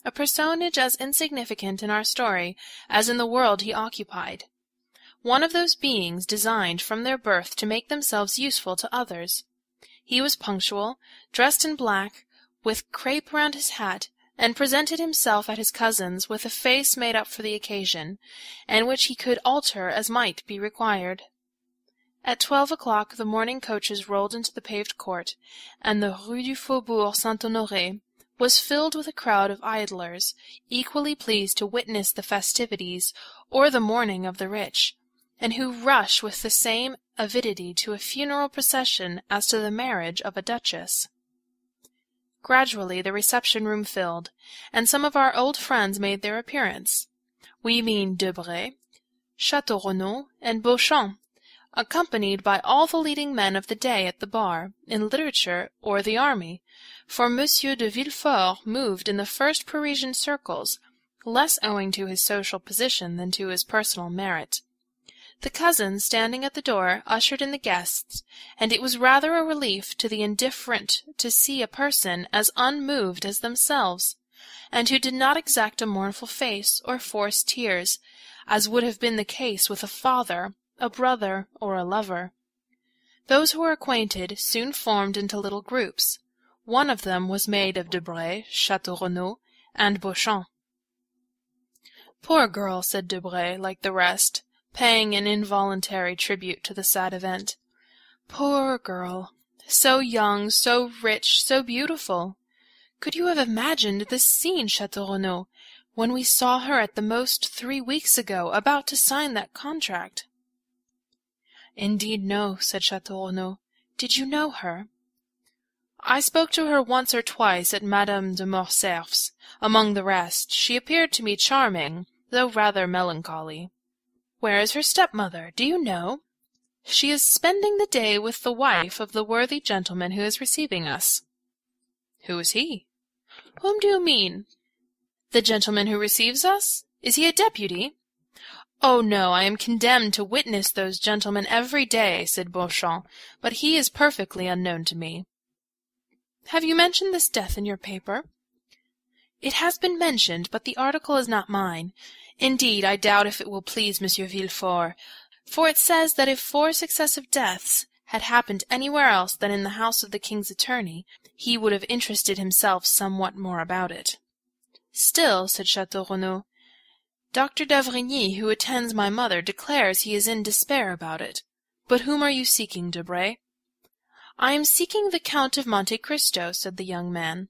a personage as insignificant in our story as in the world he occupied. One of those beings designed from their birth to make themselves useful to others. He was punctual, dressed in black, with crape round his hat, and presented himself at his cousin's with a face made up for the occasion, and which he could alter as might be required. At 12 o'clock the morning coaches rolled into the paved court, and the Rue du Faubourg Saint-Honoré was filled with a crowd of idlers, equally pleased to witness the festivities or the mourning of the rich, and who rush with the same avidity to a funeral procession as to the marriage of a duchess. Gradually the reception-room filled, and some of our old friends made their appearance. We mean Debray, Châteaurenaud, and Beauchamp, accompanied by all the leading men of the day at the bar, in literature, or the army, for Monsieur de Villefort moved in the first Parisian circles, less owing to his social position than to his personal merit. The cousins, standing at the door, ushered in the guests, and it was rather a relief to the indifferent to see a person as unmoved as themselves, and who did not exact a mournful face or force tears, as would have been the case with a father, a brother, or a lover. Those who were acquainted soon formed into little groups. One of them was made of Debray, Châteaurenaud, and Beauchamp. "Poor girl," said Debray, like the rest, paying an involuntary tribute to the sad event. "Poor girl! So young, so rich, so beautiful! Could you have imagined this scene, Châteaurenaud, when we saw her at the most 3 weeks ago, about to sign that contract?" "Indeed, no," said Châteaurenaud. "Did you know her?" "I spoke to her once or twice at Madame de Morcerf's. Among the rest, she appeared to me charming, though rather melancholy." "Where is her stepmother? Do you know?" "She is spending the day with the wife of the worthy gentleman who is receiving us." "Who is he?" "Whom do you mean?" "The gentleman who receives us? Is he a deputy?" "Oh, no, I am condemned to witness those gentlemen every day," said Beauchamp, "but he is perfectly unknown to me." "Have you mentioned this death in your paper?" "It has been mentioned, but the article is not mine. Indeed, I doubt if it will please Monsieur Villefort. for it says that if 4 successive deaths had happened anywhere else than in the house of the king's attorney, he would have interested himself somewhat more about it. Still, said Château Renaud, Dr. d'Avrigny, who attends my mother, declares he is in despair about it. But whom are you seeking, Debray? I am seeking the Count of Monte Cristo, said the young man.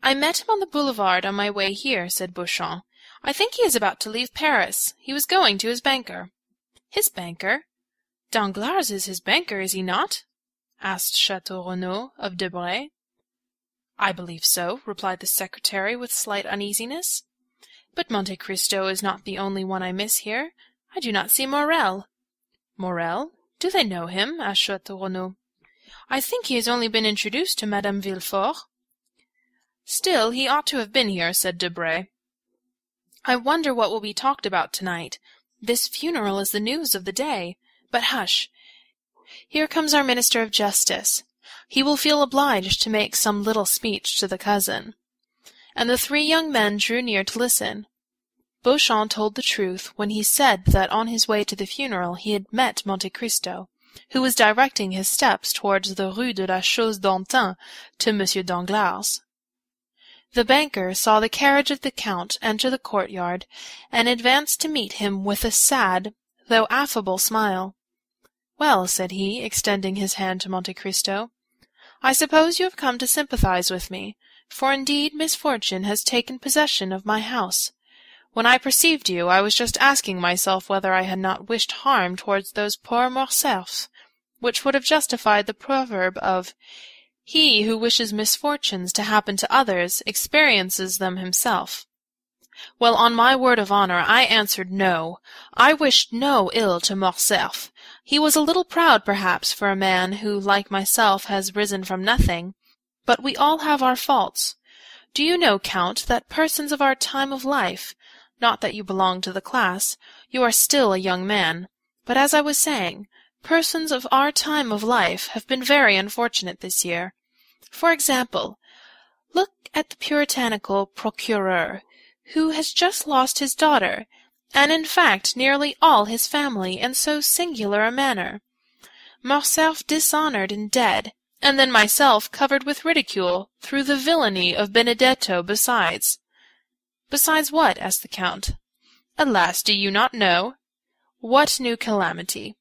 I met him on the boulevard on my way here, said Beauchamp. I think he is about to leave Paris. He was going to his banker. His banker? Danglars is his banker, is he not? Asked Château Renaud of Debray. I believe so, replied the secretary with slight uneasiness. But Monte Cristo is not the only one I miss here. I do not see Morrel. Morrel? Do they know him? Asked Château Renaud. I think he has only been introduced to Madame Villefort. Still, he ought to have been here, said Debray. I wonder what will be talked about tonight. This funeral is the news of the day. But hush! Here comes our Minister of Justice. He will feel obliged to make some little speech to the cousin. And the 3 young men drew near to listen. Beauchamp told the truth when he said that on his way to the funeral he had met Monte Cristo, who was directing his steps towards the Rue de la Chose-d'Antin to Monsieur Danglars. The banker saw the carriage of the Count enter the courtyard, and advanced to meet him with a sad, though affable smile. "Well," said he, extending his hand to Monte Cristo, "I suppose you have come to sympathize with me, for indeed misfortune has taken possession of my house. When I perceived you, I was just asking myself whether I had not wished harm towards those poor Morcerfs, which would have justified the proverb of, 'He who wishes misfortunes to happen to others experiences them himself.' Well, on my word of honor, I answered no. I wished no ill to Morcerf. He was a little proud, perhaps, for a man who, like myself, has risen from nothing. But we all have our faults. Do you know, Count, that persons of our time of life, not that you belong to the class, you are still a young man, but as I was saying, persons of our time of life have been very unfortunate this year. For example, look at the puritanical procureur, who has just lost his daughter, and in fact nearly all his family in so singular a manner. Morcerf dishonoured and dead, and then myself covered with ridicule through the villainy of Benedetto besides." "Besides what?" asked the Count. "Alas, do you not know?" "What new calamity?"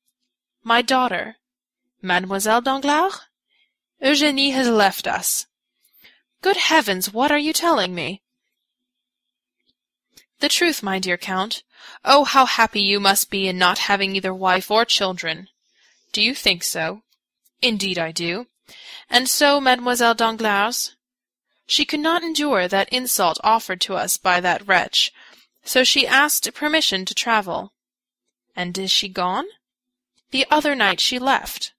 "My daughter." "Mademoiselle Danglars?" "Eugénie has left us." "Good heavens, what are you telling me?" "The truth, my dear Count. Oh, how happy you must be in not having either wife or children." "Do you think so?" "Indeed I do. And so Mademoiselle Danglars?" "She could not endure that insult offered to us by that wretch, so she asked permission to travel." "And is she gone?" "The other night she left."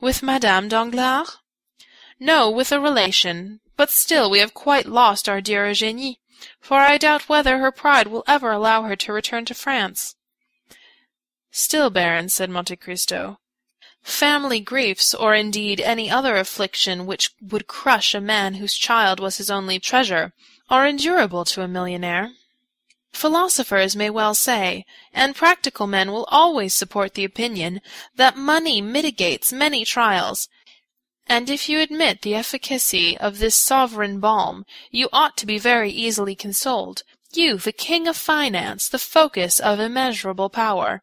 "With Madame Danglars?" "No, with a relation, but still we have quite lost our dear Eugénie, for I doubt whether her pride will ever allow her to return to France." "Still, Baron," said Monte Cristo, "family griefs, or indeed any other affliction which would crush a man whose child was his only treasure, are endurable to a millionaire. Philosophers may well say, and practical men will always support the opinion, that money mitigates many trials, and if you admit the efficacy of this sovereign balm, you ought to be very easily consoled, you, the king of finance, the focus of immeasurable power."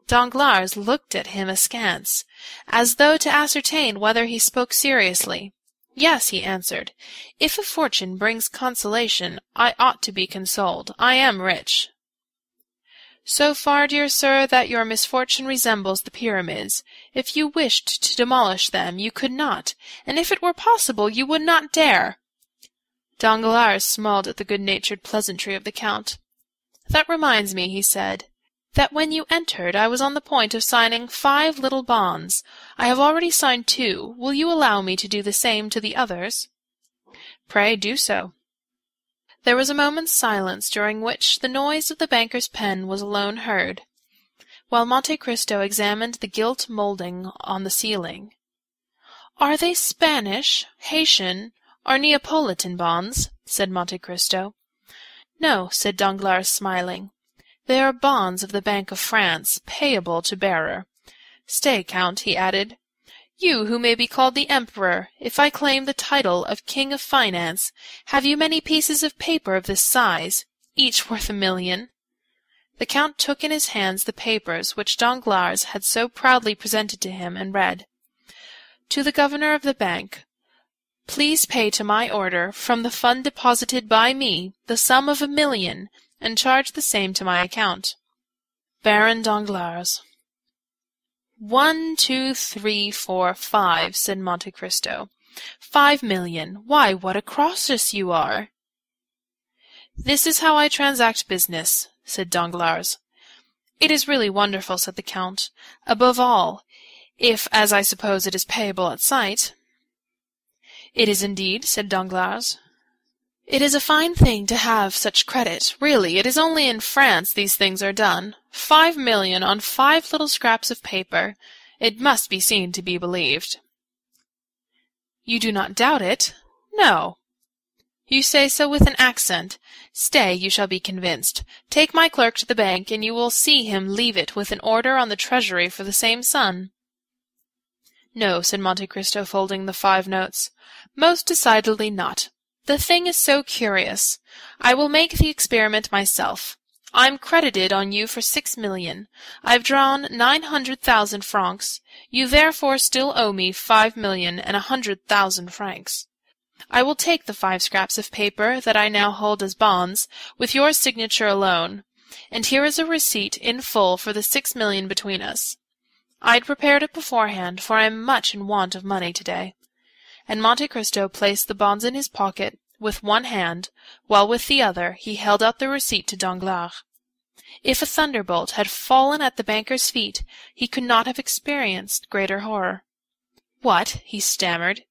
Danglars looked at him askance, as though to ascertain whether he spoke seriously. "Yes," he answered, "if a fortune brings consolation, I ought to be consoled. I am rich." "So far, dear sir, that your misfortune resembles the pyramids. If you wished to demolish them, you could not, and if it were possible, you would not dare." Danglars smiled at the good-natured pleasantry of the Count. "That reminds me," he said, "that when you entered I was on the point of signing 5 little bonds. I have already signed 2. Will you allow me to do the same to the others?" "Pray do so." There was a moment's silence, during which the noise of the banker's pen was alone heard, while Monte Cristo examined the gilt moulding on the ceiling. "Are they Spanish, Haytian, or Neapolitan bonds?" said Monte Cristo. "No," said Danglars, smiling. They are bonds of the Bank of France, payable to bearer. Stay, Count," he added. "You who may be called the Emperor, if I claim the title of King of Finance, have you many pieces of paper of this size, each worth 1,000,000? The Count took in his hands the papers which Danglars had so proudly presented to him, and read, "To the Governor of the Bank, please pay to my order, from the fund deposited by me, the sum of 1,000,000, and charge the same to my account. Baron Danglars." "1, 2, 3, 4, 5," said Monte Cristo. 5,000,000! Why, what a Croesus you are!" "This is how I transact business," said Danglars. "It is really wonderful," said the Count. "Above all, if, as I suppose, it is payable at sight." "It is indeed," said Danglars. "It is a fine thing to have such credit. Really, it is only in France these things are done. 5,000,000 on 5 little scraps of paper. It must be seen to be believed." "You do not doubt it?" "No." "You say so with an accent. Stay, you shall be convinced. Take my clerk to the bank, and you will see him leave it with an order on the treasury for the same sum." "No," said Monte Cristo, folding the 5 notes. "Most decidedly not. The thing is so curious. I will make the experiment myself. I'm credited on you for 6,000,000. I've drawn 900,000 francs. You therefore still owe me 5,100,000 francs. I will take the 5 scraps of paper that I now hold as bonds, with your signature alone, and here is a receipt in full for the 6,000,000 between us. I'd prepared it beforehand, for I am much in want of money to-day." And Monte Cristo placed the bonds in his pocket with one hand, while with the other he held out the receipt to Danglars. If a thunderbolt had fallen at the banker's feet, he could not have experienced greater horror. "What?" he stammered.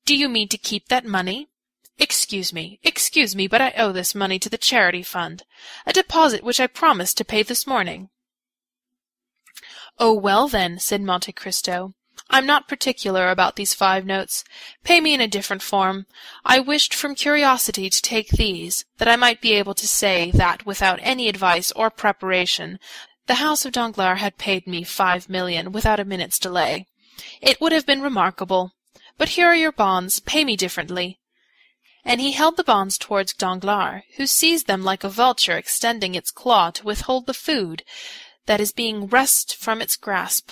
"Do you mean to keep that money? Excuse me, but I owe this money to the charity fund, a deposit which I promised to pay this morning." "Oh, well, then," said Monte Cristo, "I'm not particular about these 5 notes. Pay me in a different form. I wished from curiosity to take these, that I might be able to say that without any advice or preparation the house of Danglars had paid me 5,000,000 without a minute's delay. It would have been remarkable. But here are your bonds. Pay me differently." And he held the bonds towards Danglars, who seized them like a vulture extending its claw to withhold the food that is being wrested from its grasp.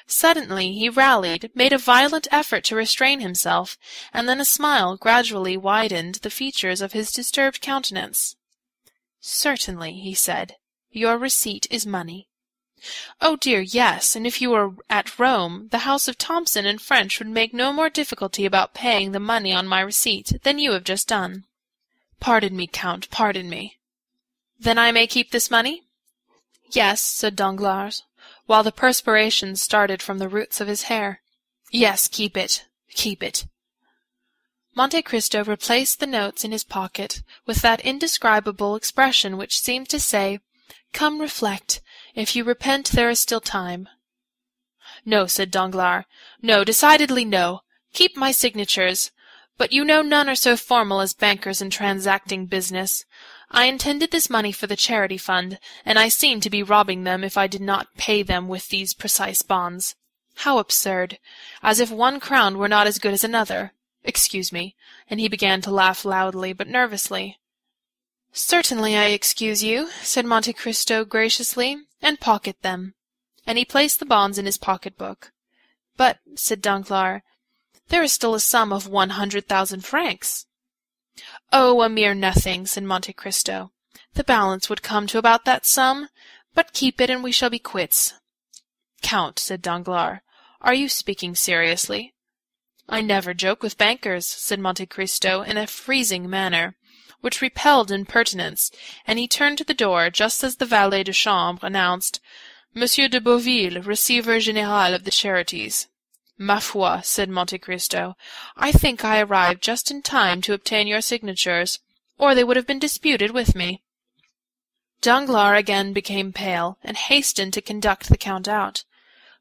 Suddenly he rallied, made a violent effort to restrain himself, and then a smile gradually widened the features of his disturbed countenance. "Certainly," he said, "your receipt is money." "Oh dear, yes, and if you were at Rome, the house of Thomson and French would make no more difficulty about paying the money on my receipt than you have just done." "Pardon me, Count, pardon me." "Then I may keep this money?" "Yes," said Danglars, while the perspiration started from the roots of his hair. "Yes, keep it, keep it." Monte Cristo replaced the notes in his pocket with that indescribable expression which seemed to say, "Come, reflect. If you repent, there is still time." "No," said Danglars. "No, decidedly no. Keep my signatures. But you know none are so formal as bankers in transacting business. I intended this money for the charity fund, and I seemed to be robbing them if I did not pay them with these precise bonds. How absurd! As if one crown were not as good as another. Excuse me." And he began to laugh loudly but nervously. "Certainly I excuse you," said Monte Cristo graciously, "and pocket them." And he placed the bonds in his pocket-book. "But," said Danglars, "there is still a sum of 100,000 francs." "Oh, a mere nothing," said Monte Cristo. "The balance would come to about that sum. But keep it, and we shall be quits." "Count," said Danglars, "are you speaking seriously?" "I never joke with bankers," said Monte Cristo in a freezing manner, which repelled impertinence, and he turned to the door just as the valet de chambre announced, "Monsieur de Beauville, Receiver Général of the Charities." "Ma foi," said Monte Cristo, "I think I arrived just in time to obtain your signatures, or they would have been disputed with me." Danglars again became pale, and hastened to conduct the Count out.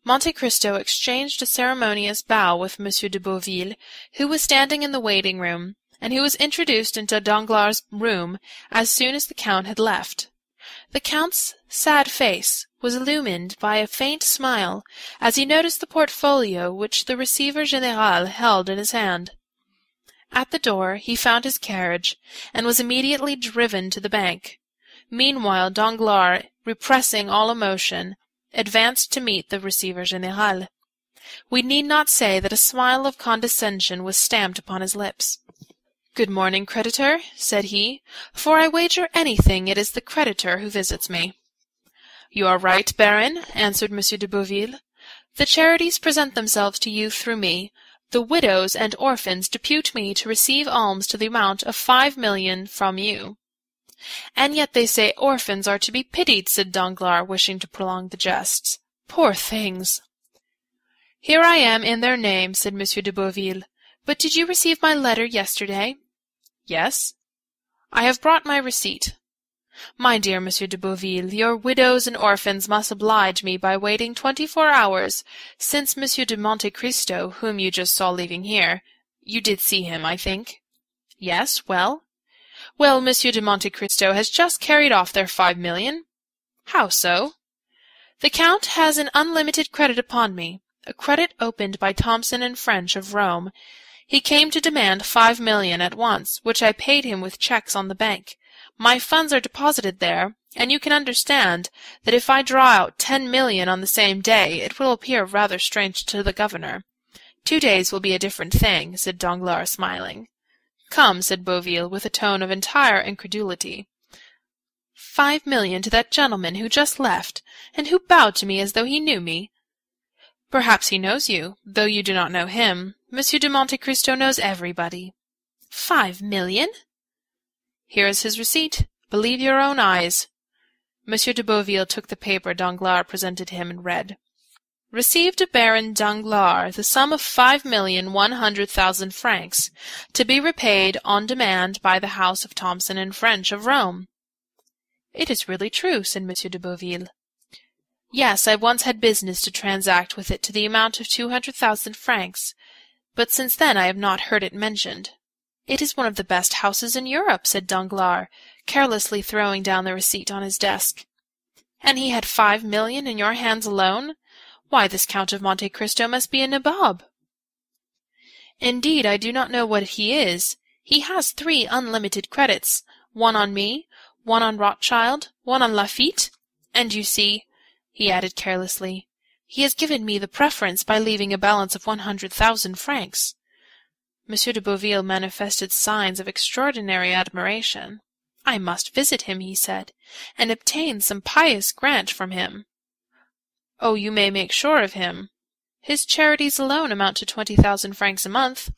Monte Cristo exchanged a ceremonious bow with Monsieur de Beauville, who was standing in the waiting-room, and who was introduced into Danglars' room as soon as the Count had left. The Count's sad face was illumined by a faint smile as he noticed the portfolio which the Receiver Général held in his hand. At the door he found his carriage, and was immediately driven to the bank. Meanwhile Danglars, repressing all emotion, advanced to meet the Receiver Général. We need not say that a smile of condescension was stamped upon his lips. "Good morning, creditor," said he, "for I wager anything it is the creditor who visits me." "You are right, Baron," answered Monsieur de Beauville. "The charities present themselves to you through me. The widows and orphans depute me to receive alms to the amount of 5 millions from you." "And yet they say orphans are to be pitied," said Danglars, wishing to prolong the jests. "Poor things!" "Here I am in their name," said Monsieur de Beauville. "But did you receive my letter yesterday?" "Yes." "I have brought my receipt." "My dear Monsieur de Beauville, your widows and orphans must oblige me by waiting 24 hours, since Monsieur de Monte Cristo, whom you just saw leaving here— you did see him, I think?" "Yes, well?" "Well, Monsieur de Monte Cristo has just carried off their 5 millions. "How so?" "The Count has an unlimited credit upon me, a credit opened by Thomson and French of Rome. He came to demand 5 millions at once, which I paid him with checks on the bank. My funds are deposited there, and you can understand that if I draw out 10 millions on the same day, it will appear rather strange to the governor. 2 days will be a different thing," said Danglars, smiling. "Come," said Beauville, with a tone of entire incredulity. 5 millions to that gentleman who just left, and who bowed to me as though he knew me." "Perhaps he knows you, though you do not know him. Monsieur de Monte Cristo knows everybody." 5 millions? "Here is his receipt. Believe your own eyes." Monsieur de Beauville took the paper Danglars presented him and read. "Received Baron Danglars the sum of 5,100,000 francs, to be repaid on demand by the house of Thomson and French of Rome." "It is really true," said Monsieur de Beauville. "Yes, I once had business to transact with it to the amount of 200,000 francs, but since then I have not heard it mentioned." "It is one of the best houses in Europe," said Danglars, carelessly throwing down the receipt on his desk. "And he had 5 millions in your hands alone? Why, this Count of Monte Cristo must be a nabob." "Indeed, I do not know what he is. He has 3 unlimited credits, one on me, one on Rothschild, one on Lafitte, and you see," he added carelessly, "he has given me the preference by leaving a balance of 100,000 francs." Monsieur de Beauville manifested signs of extraordinary admiration. "I must visit him," he said, "and obtain some pious grant from him." "Oh, you may make sure of him. His charities alone amount to 20,000 francs a month."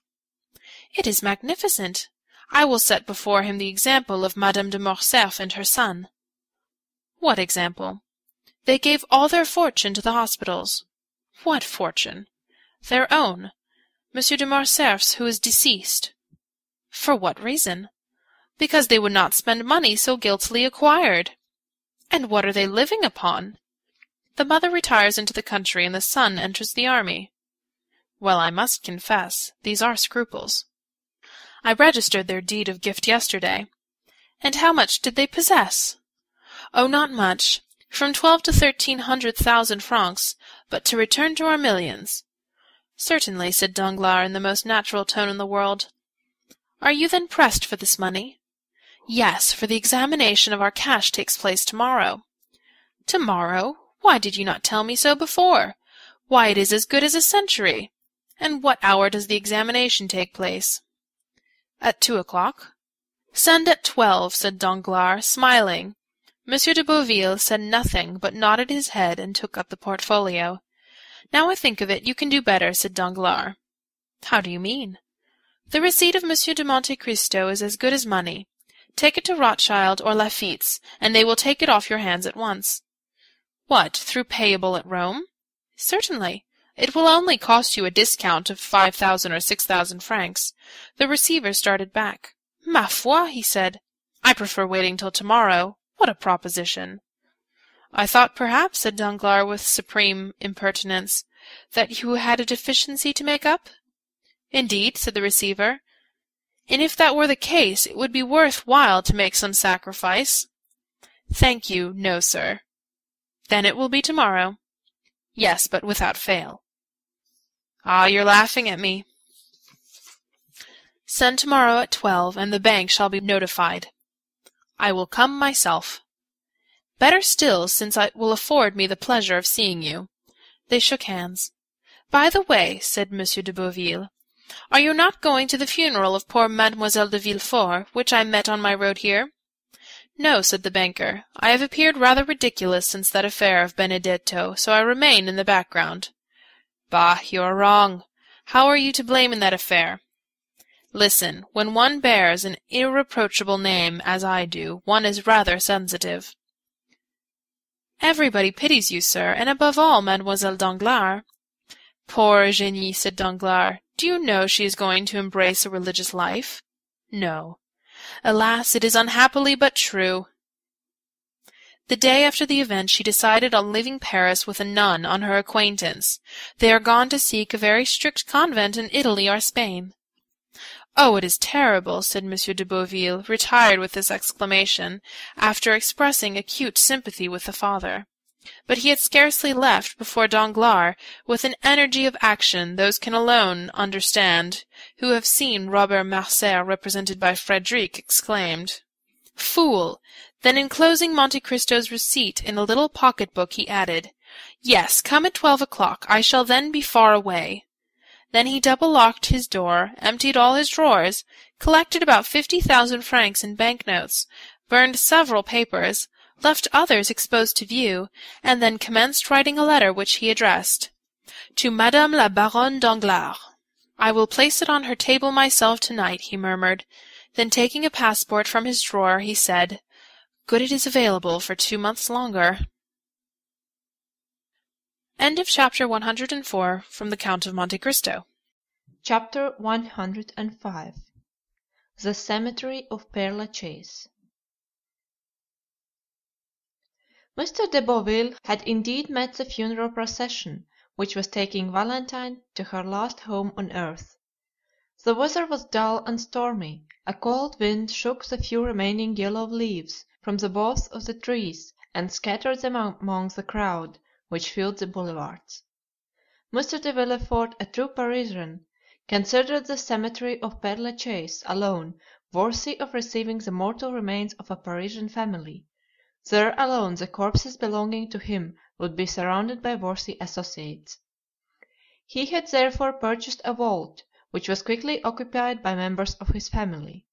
"It is magnificent. I will set before him the example of Madame de Morcerf and her son." "What example?" "They gave all their fortune to the hospitals." "What fortune?" "Their own. Monsieur de Morcerf's, who is deceased." "For what reason?" "Because they would not spend money so guiltily acquired." "And what are they living upon?" "The mother retires into the country, and the son enters the army." "Well, I must confess, these are scruples." "I registered their deed of gift yesterday." "And how much did they possess?" "Oh, not much. From 12 to 1,300,000 francs, but to return to our millions." "Certainly," said Danglars in the most natural tone in the world. "Are you then pressed for this money?" "Yes, for the examination of our cash takes place tomorrow." "Tomorrow? Why did you not tell me so before? Why, it is as good as a century. And what hour does the examination take place?" "At 2 o'clock." "Send at 12," said Danglars, smiling. Monsieur de Beauville said nothing, but nodded his head and took up the portfolio. "Now I think of it, you can do better," said Danglars. "How do you mean?" "The receipt of Monsieur de Monte Cristo is as good as money. Take it to Rothschild or Lafitte's, and they will take it off your hands at once." "What, through payable at Rome?" "Certainly. It will only cost you a discount of 5,000 or 6,000 francs." The receiver started back. "Ma foi," he said, "I prefer waiting till tomorrow. What a proposition!" "I thought perhaps," said Danglars with supreme impertinence, "that you had a deficiency to make up?" "Indeed," said the receiver, "and if that were the case, it would be worth while to make some sacrifice." Thank you, no, sir. Then it will be tomorrow. Yes, but without fail. Ah, you're laughing at me. Send tomorrow at 12, and the bank shall be notified. I will come myself. Better still, since it will afford me the pleasure of seeing you. They shook hands. By the way, said Monsieur de Beauville, are you not going to the funeral of poor Mademoiselle de Villefort, which I met on my road here? No, said the banker. I have appeared rather ridiculous since that affair of Benedetto, so I remain in the background. Bah, you are wrong. How are you to blame in that affair? Listen, when one bears an irreproachable name, as I do, one is rather sensitive. Everybody pities you, sir, and above all Mademoiselle Danglars. Poor Eugénie, said Danglars. Do you know she is going to embrace a religious life? No. Alas, it is unhappily but true. The day after the event she decided on leaving Paris with a nun on her acquaintance. They are gone to seek a very strict convent in Italy or Spain. Oh, it is terrible, said Monsieur de Beauville, retired with this exclamation, after expressing acute sympathy with the father. But he had scarcely left before Danglars, with an energy of action those can alone understand who have seen Robert Marseille represented by Frederick, exclaimed, "Fool!" Then enclosing Monte Cristo's receipt in a little pocket-book, he added, "Yes, come at 12 o'clock. I shall then be far away." Then he double-locked his door, emptied all his drawers, collected about 50,000 francs in bank-notes, burned several papers, left others exposed to view, and then commenced writing a letter which he addressed, "To Madame la Baronne Danglars." "I will place it on her table myself tonight," he murmured. Then taking a passport from his drawer, he said, "Good, it is available for 2 months longer." End of chapter 104 from the Count of Monte Cristo. Chapter 105 The Cemetery of Père Lachaise. Mr. de Beauville had indeed met the funeral procession which was taking Valentine to her last home on earth. The weather was dull and stormy; a cold wind shook the few remaining yellow leaves from the boughs of the trees and scattered them among the crowd which filled the boulevards. Mr. de Villefort, a true Parisian, considered the cemetery of Père Lachaise alone worthy of receiving the mortal remains of a Parisian family. There alone the corpses belonging to him would be surrounded by worthy associates. He had therefore purchased a vault, which was quickly occupied by members of his family.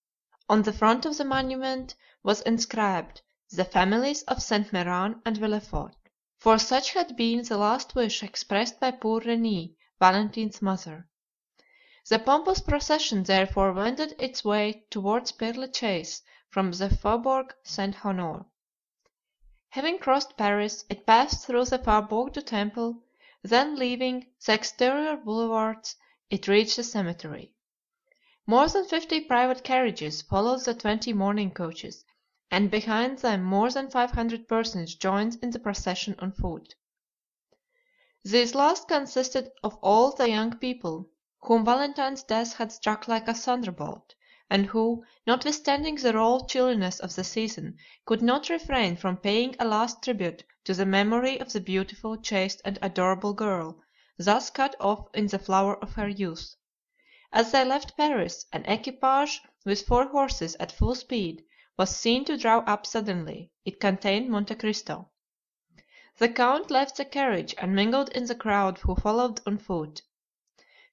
On the front of the monument was inscribed, "The families of Saint Méran and Villefort," for such had been the last wish expressed by poor Renée, Valentine's mother. The pompous procession therefore wended its way towards Père Lachaise from the Faubourg Saint-Honore. Having crossed Paris, it passed through the Faubourg du Temple, then leaving the exterior boulevards, it reached the cemetery. More than 50 private carriages followed the 20 mourning coaches, and behind them more than 500 persons joined in the procession on foot. These last consisted of all the young people whom Valentine's death had struck like a thunderbolt, and who, notwithstanding the raw chilliness of the season, could not refrain from paying a last tribute to the memory of the beautiful, chaste, and adorable girl, thus cut off in the flower of her youth. As they left Paris, an equipage with 4 horses at full speed was seen to draw up suddenly. It contained Monte Cristo. The count left the carriage and mingled in the crowd who followed on foot.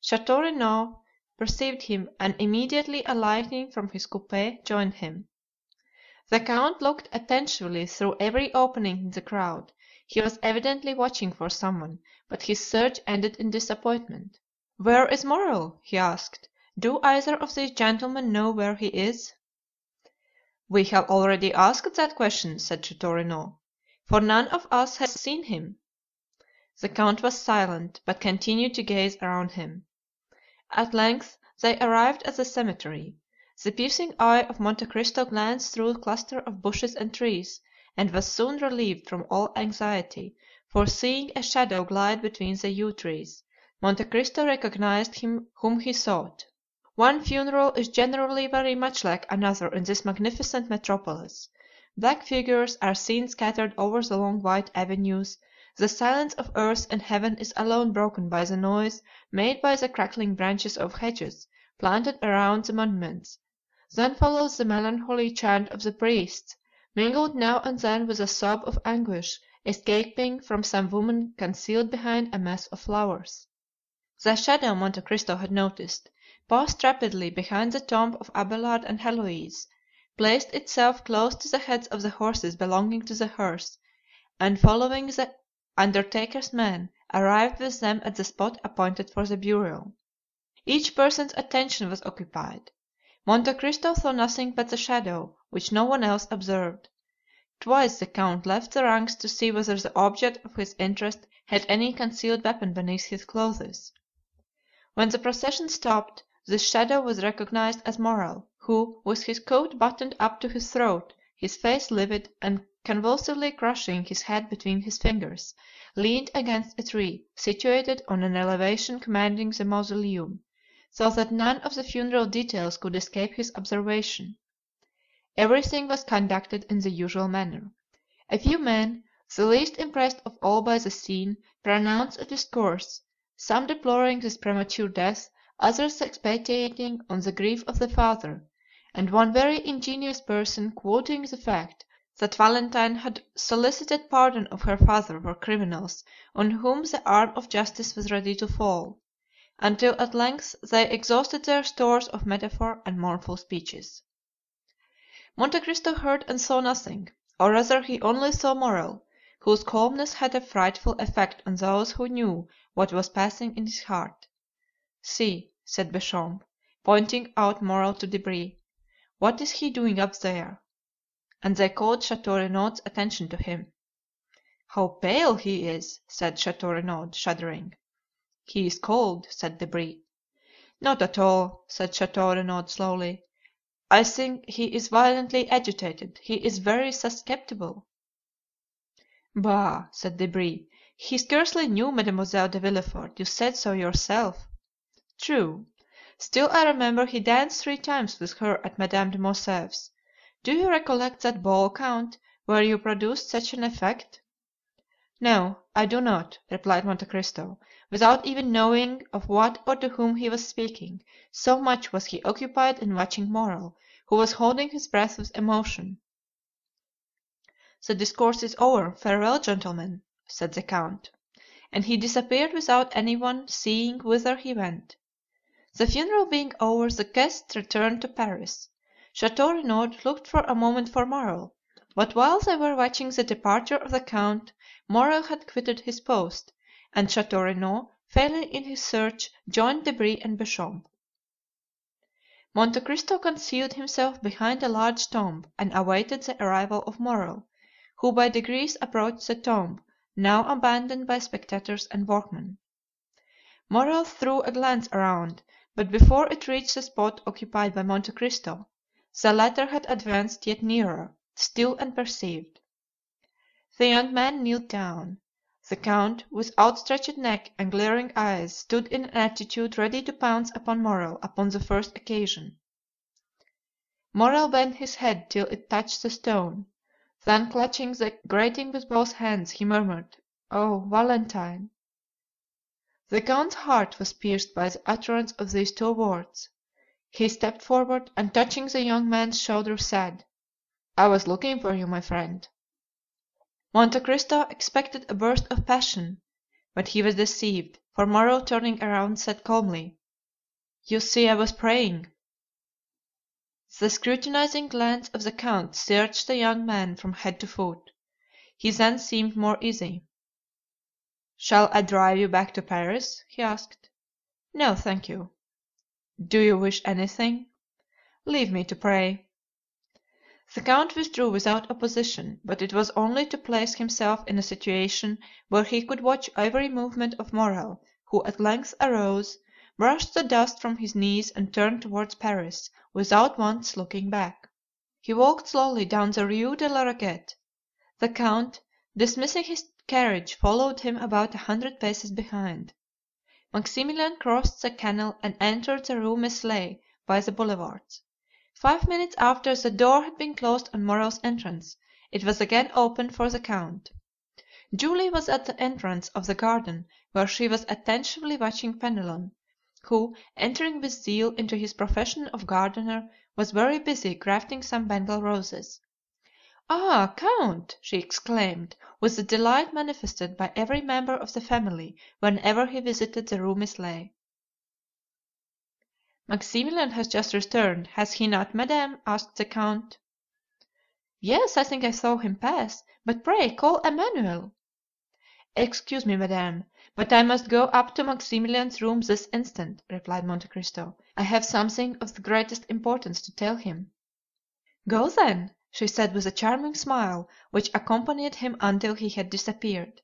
Chateau Renaud perceived him and immediately alighting from his coupé joined him. The count looked attentively through every opening in the crowd. He was evidently watching for someone, but his search ended in disappointment. "Where is Morrel?" he asked. "Do either of these gentlemen know where he is?" "We have already asked that question," said Chateau Renaud, "for none of us has seen him." The count was silent, but continued to gaze around him. At length they arrived at the cemetery. The piercing eye of Monte Cristo glanced through a cluster of bushes and trees, and was soon relieved from all anxiety, for seeing a shadow glide between the yew trees, Monte Cristo recognized him whom he sought. One funeral is generally very much like another in this magnificent metropolis. Black figures are seen scattered over the long white avenues. The silence of earth and heaven is alone broken by the noise made by the crackling branches of hedges planted around the monuments. Then follows the melancholy chant of the priests, mingled now and then with a sob of anguish escaping from some woman concealed behind a mass of flowers. The shadow Monte Cristo had noticed passed rapidly behind the tomb of Abelard and Heloise, placed itself close to the heads of the horses belonging to the hearse, and following the undertaker's men, arrived with them at the spot appointed for the burial. Each person's attention was occupied. Monte Cristo saw nothing but the shadow, which no one else observed. Twice the count left the ranks to see whether the object of his interest had any concealed weapon beneath his clothes. When the procession stopped, this shadow was recognized as Morrel, who, with his coat buttoned up to his throat, his face livid, and convulsively crushing his head between his fingers, leaned against a tree situated on an elevation commanding the mausoleum, so that none of the funeral details could escape his observation. Everything was conducted in the usual manner. A few men, the least impressed of all by the scene, pronounced a discourse, some deploring this premature death, others expatiating on the grief of the father, and one very ingenious person quoting the fact that Valentine had solicited pardon of her father for criminals on whom the arm of justice was ready to fall, until at length they exhausted their stores of metaphor and mournful speeches. Monte Cristo heard and saw nothing, or rather he only saw Morrel, whose calmness had a frightful effect on those who knew what was passing in his heart. "See," said Beauchamp, pointing out Morrel to Debray, "what is he doing up there?" And they called Chateau Renaud's attention to him. "How pale he is!" said Chateau Renaud, shuddering. "He is cold," said Debray. "Not at all," said Chateau Renaud slowly. "I think he is violently agitated; he is very susceptible." "Bah!" said Debray, "he scarcely knew Mademoiselle de Villefort; you said so yourself." "True. Still I remember he danced 3 times with her at Madame de Morcerf's. Do you recollect that ball, count, where you produced such an effect?" "No, I do not," replied Monte Cristo, without even knowing of what or to whom he was speaking, so much was he occupied in watching Morrel, who was holding his breath with emotion. "The discourse is over; farewell, gentlemen," said the count, and he disappeared without any one seeing whither he went. The funeral being over, the guests returned to Paris. Chateau Renaud looked for a moment for Morrel, but while they were watching the departure of the count, Morrel had quitted his post, and Chateau Renaud, failing in his search, joined Debray and Beauchamp. Monte Cristo concealed himself behind a large tomb and awaited the arrival of Morrel, who by degrees approached the tomb, now abandoned by spectators and workmen. Morrel threw a glance around, but before it reached the spot occupied by Monte Cristo, the latter had advanced yet nearer, still unperceived. The young man kneeled down. The count, with outstretched neck and glaring eyes, stood in an attitude ready to pounce upon Morrel upon the first occasion. Morrel bent his head till it touched the stone, then clutching the grating with both hands, he murmured, "Oh, Valentine!" The count's heart was pierced by the utterance of these 2 words. He stepped forward and touching the young man's shoulder said, "I was looking for you, my friend." Monte Cristo expected a burst of passion, but he was deceived, for Morrel turning around said calmly, "You see I was praying." The scrutinizing glance of the count searched the young man from head to foot. He then seemed more easy. "Shall I drive you back to Paris?" he asked. "No, thank you." "Do you wish anything?" "Leave me to pray." The count withdrew without opposition, but it was only to place himself in a situation where he could watch every movement of Morrel, who at length arose, brushed the dust from his knees and turned towards Paris, without once looking back. He walked slowly down the Rue de la Roquette. The count, dismissing his carriage, followed him about 100 paces behind. Maximilian crossed the canal and entered the Rue Meslay by the boulevards. 5 minutes after the door had been closed on Morrel's entrance, it was again opened for the Count. Julie was at the entrance of the garden, where she was attentively watching Penelon, who, entering with zeal into his profession of gardener, was very busy grafting some Bengal roses. "Ah, Count!" she exclaimed, with the delight manifested by every member of the family whenever he visited the Rue Mislay. "Maximilian has just returned, has he not, madame?" asked the Count. "Yes, I think I saw him pass; but pray call Emmanuel." "Excuse me, madame, but I must go up to Maximilian's room this instant," replied Monte Cristo. "I have something of the greatest importance to tell him." "Go, then," she said with a charming smile, which accompanied him until he had disappeared.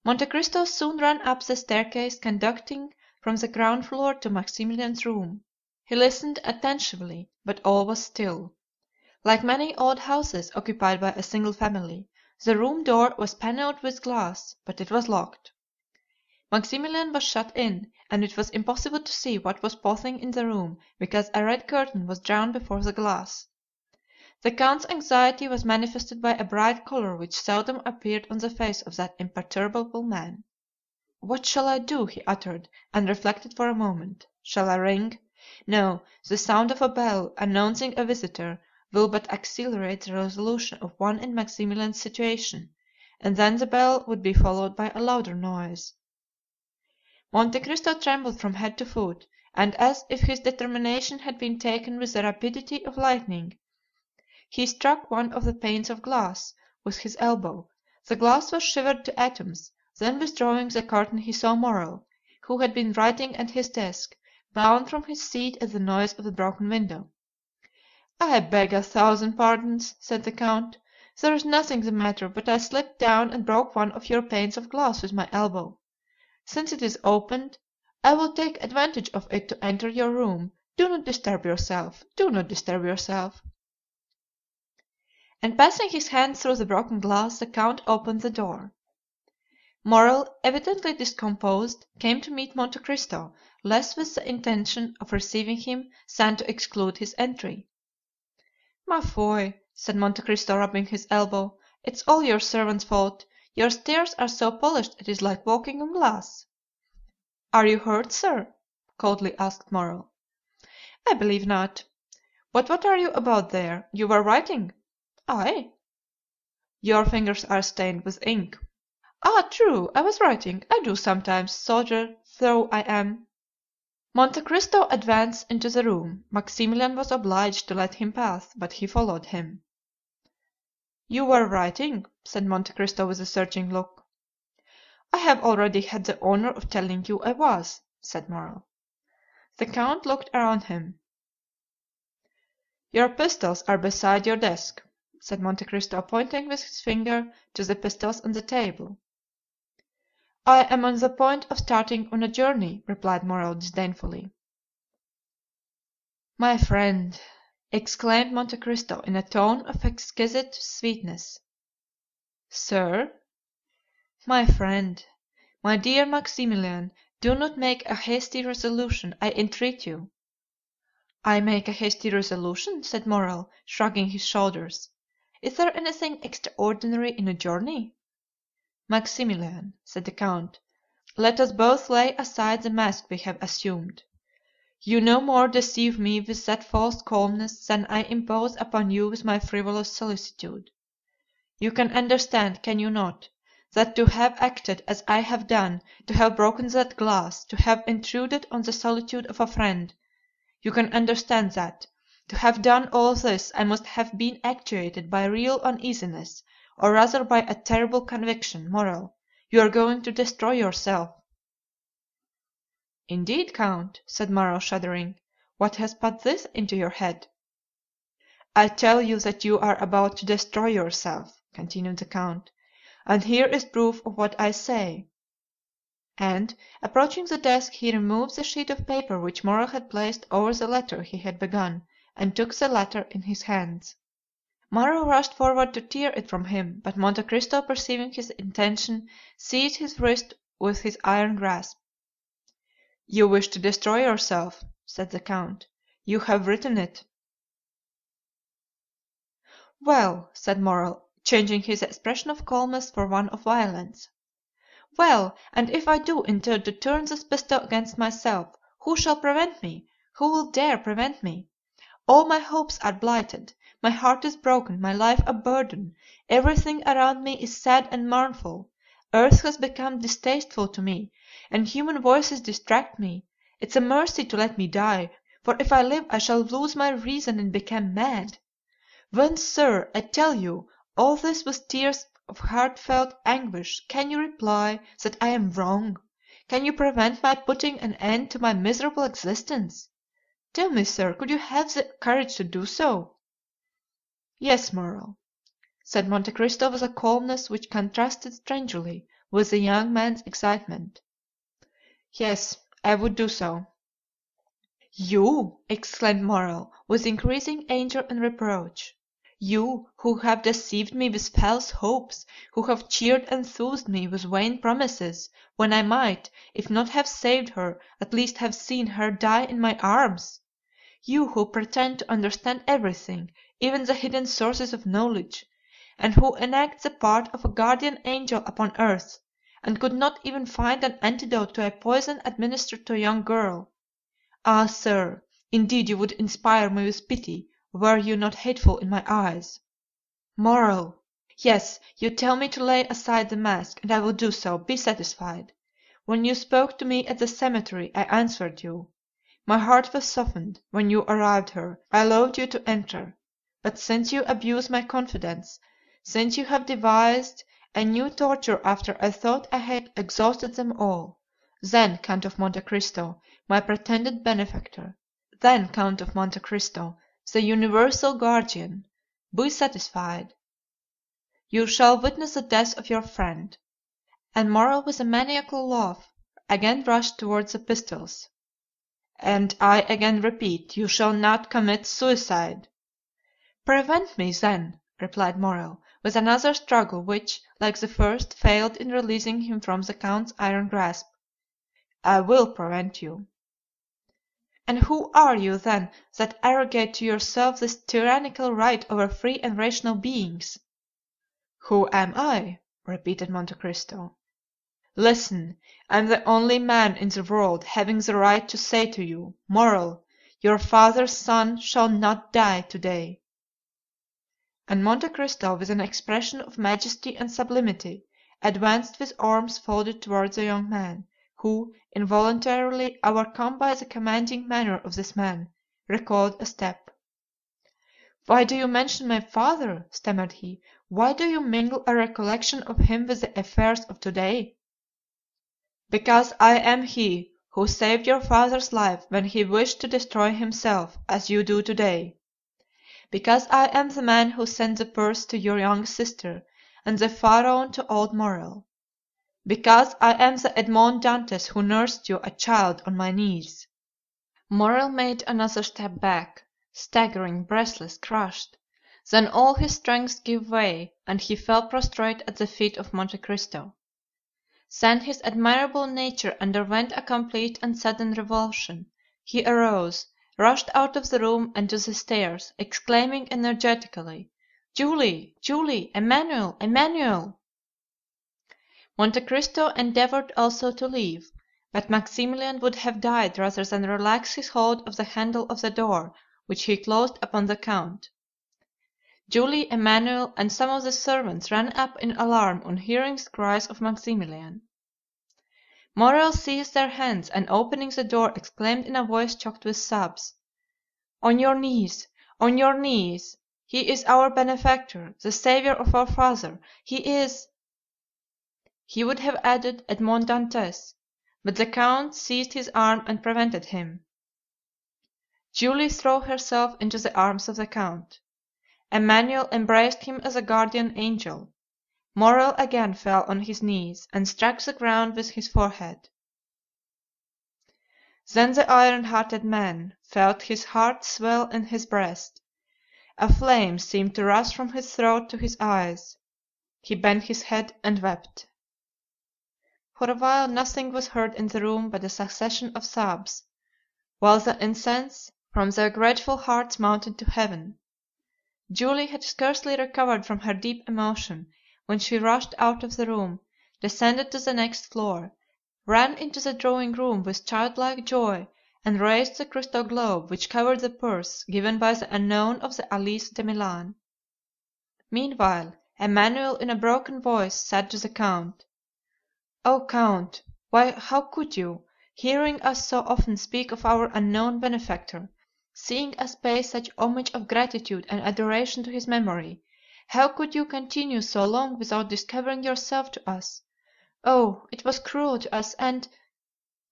Monte Cristo soon ran up the staircase conducting from the ground floor to Maximilian's room. He listened attentively, but all was still. Like many old houses occupied by a single family, the room door was paneled with glass, but it was locked. Maximilian was shut in, and it was impossible to see what was passing in the room because a red curtain was drawn before the glass. The count's anxiety was manifested by a bright color which seldom appeared on the face of that imperturbable man. "What shall I do?" he uttered, and reflected for a moment. "Shall I ring? No, the sound of a bell, announcing a visitor, will but accelerate the resolution of one in Maximilian's situation, and then the bell would be followed by a louder noise." Monte Cristo trembled from head to foot, and as if his determination had been taken with the rapidity of lightning, he struck one of the panes of glass with his elbow. The glass was shivered to atoms; then withdrawing the curtain he saw Morrel, who had been writing at his desk, bound from his seat at the noise of the broken window. "I beg 1,000 pardons," said the count. "There is nothing the matter, but I slipped down and broke one of your panes of glass with my elbow. Since it is opened, I will take advantage of it to enter your room. Do not disturb yourself, do not disturb yourself." And passing his hand through the broken glass, the count opened the door. Morrel, evidently discomposed, came to meet Monte Cristo, less with the intention of receiving him than to exclude his entry. "Ma foi," said Monte Cristo, rubbing his elbow, "it's all your servant's fault. Your stairs are so polished it is like walking on glass." "Are you hurt, sir?" coldly asked Morrel. "I believe not. But what are you about there? You were writing?" "I." "Your fingers are stained with ink." "Ah, true, I was writing. I do sometimes, soldier though I am." Monte Cristo advanced into the room. Maximilian was obliged to let him pass, but he followed him. "You were writing?" said Monte Cristo with a searching look. "I have already had the honor of telling you I was," said Morrel. The count looked around him. "Your pistols are beside your desk," said Monte Cristo, pointing with his finger to the pistols on the table. "I am on the point of starting on a journey," replied Morrel disdainfully. "My friend!" exclaimed Monte Cristo in a tone of exquisite sweetness. "Sir?" "My friend, my dear Maximilian, do not make a hasty resolution, I entreat you." "I make a hasty resolution?" said Morrel, shrugging his shoulders. "Is there anything extraordinary in a journey?" "Maximilian," said the count, "let us both lay aside the mask we have assumed. You no more deceive me with that false calmness than I impose upon you with my frivolous solicitude. You can understand, can you not, that to have acted as I have done, to have broken that glass, to have intruded on the solitude of a friend—you can understand that, to have done all this, I must have been actuated by real uneasiness, or rather by a terrible conviction. Morrel, you are going to destroy yourself." "Indeed, count," said Morrel, shuddering, "what has put this into your head?" "I tell you that you are about to destroy yourself," continued the count, "and here is proof of what I say." And, approaching the desk, he removed the sheet of paper which Morrel had placed over the letter he had begun, and took the letter in his hands. Morrel rushed forward to tear it from him, but Monte Cristo, perceiving his intention, seized his wrist with his iron grasp. "You wish to destroy yourself," said the count. "You have written it." "Well," said Morrel, changing his expression of calmness for one of violence, "well, and if I do intend to turn this pistol against myself, who shall prevent me? Who will dare prevent me? All my hopes are blighted, my heart is broken, my life a burden, everything around me is sad and mournful, earth has become distasteful to me, and human voices distract me. It's a mercy to let me die, for if I live I shall lose my reason and become mad. When, sir, I tell you all this with tears of heartfelt anguish, can you reply that I am wrong? Can you prevent my putting an end to my miserable existence? Tell me, sir, could you have the courage to do so?" "Yes, Morrel," said Monte Cristo with a calmness which contrasted strangely with the young man's excitement. "Yes, I would do so." "You!" exclaimed Morrel, with increasing anger and reproach. "You, who have deceived me with false hopes, who have cheered and soothed me with vain promises, when I might, if not have saved her, at least have seen her die in my arms! You who pretend to understand everything, even the hidden sources of knowledge, and who enact the part of a guardian angel upon earth, and could not even find an antidote to a poison administered to a young girl! Ah, sir, indeed you would inspire me with pity were you not hateful in my eyes. Morrel! Yes, you tell me to lay aside the mask, and I will do so, be satisfied. When you spoke to me at the cemetery, I answered you. My heart was softened when you arrived here. I allowed you to enter. But since you abuse my confidence, since you have devised a new torture after I thought I had exhausted them all, then, Count of Monte Cristo, my pretended benefactor, then, Count of Monte Cristo, the universal guardian, be satisfied. You shall witness the death of your friend." And Morrel, with a maniacal laugh, again rushed towards the pistols. "And I again repeat, you shall not commit suicide." "Prevent me, then," replied Morrel, with another struggle which, like the first, failed in releasing him from the count's iron grasp. "I will prevent you." "And who are you, then, that arrogate to yourself this tyrannical right over free and rational beings?" "Who am I?" repeated Monte Cristo. "Listen, I am the only man in the world having the right to say to you, Morrel, your father's son shall not die today." And Monte Cristo, with an expression of majesty and sublimity, advanced with arms folded toward the young man, who, involuntarily overcome by the commanding manner of this man, recoiled a step. "Why do you mention my father?" stammered he. "Why do you mingle a recollection of him with the affairs of today?" "Because I am he who saved your father's life when he wished to destroy himself, as you do today. Because I am the man who sent the purse to your young sister and the pharaon to old Morrel. Because I am the Edmond Dantès who nursed you a child on my knees." Morrel made another step back, staggering, breathless, crushed. Then all his strength gave way and he fell prostrate at the feet of Monte Cristo. Then his admirable nature underwent a complete and sudden revulsion. He arose, rushed out of the room and to the stairs, exclaiming energetically: "Julie! Julie! Emmanuel! Emmanuel!" Monte Cristo endeavored also to leave, but Maximilian would have died rather than relax his hold of the handle of the door, which he closed upon the count. Julie, Emmanuel, and some of the servants ran up in alarm on hearing the cries of Maximilian. Morrel seized their hands and opening the door exclaimed in a voice choked with sobs: "On your knees! On your knees! He is our benefactor, the savior of our father! He is—" He would have added Edmond Dantès, but the count seized his arm and prevented him. Julie threw herself into the arms of the count. Emmanuel embraced him as a guardian angel. Morrel again fell on his knees and struck the ground with his forehead. Then the iron-hearted man felt his heart swell in his breast. A flame seemed to rush from his throat to his eyes. He bent his head and wept. For a while nothing was heard in the room but a succession of sobs, while the incense from their grateful hearts mounted to heaven. Julie had scarcely recovered from her deep emotion when she rushed out of the room, descended to the next floor, ran into the drawing room with childlike joy, and raised the crystal globe which covered the purse given by the unknown of the Alice de Milan. Meanwhile, Emmanuel in a broken voice said to the count: "Oh, Count, why, how could you, hearing us so often speak of our unknown benefactor, seeing us pay such homage of gratitude and adoration to his memory, how could you continue so long without discovering yourself to us? Oh, it was cruel to us and,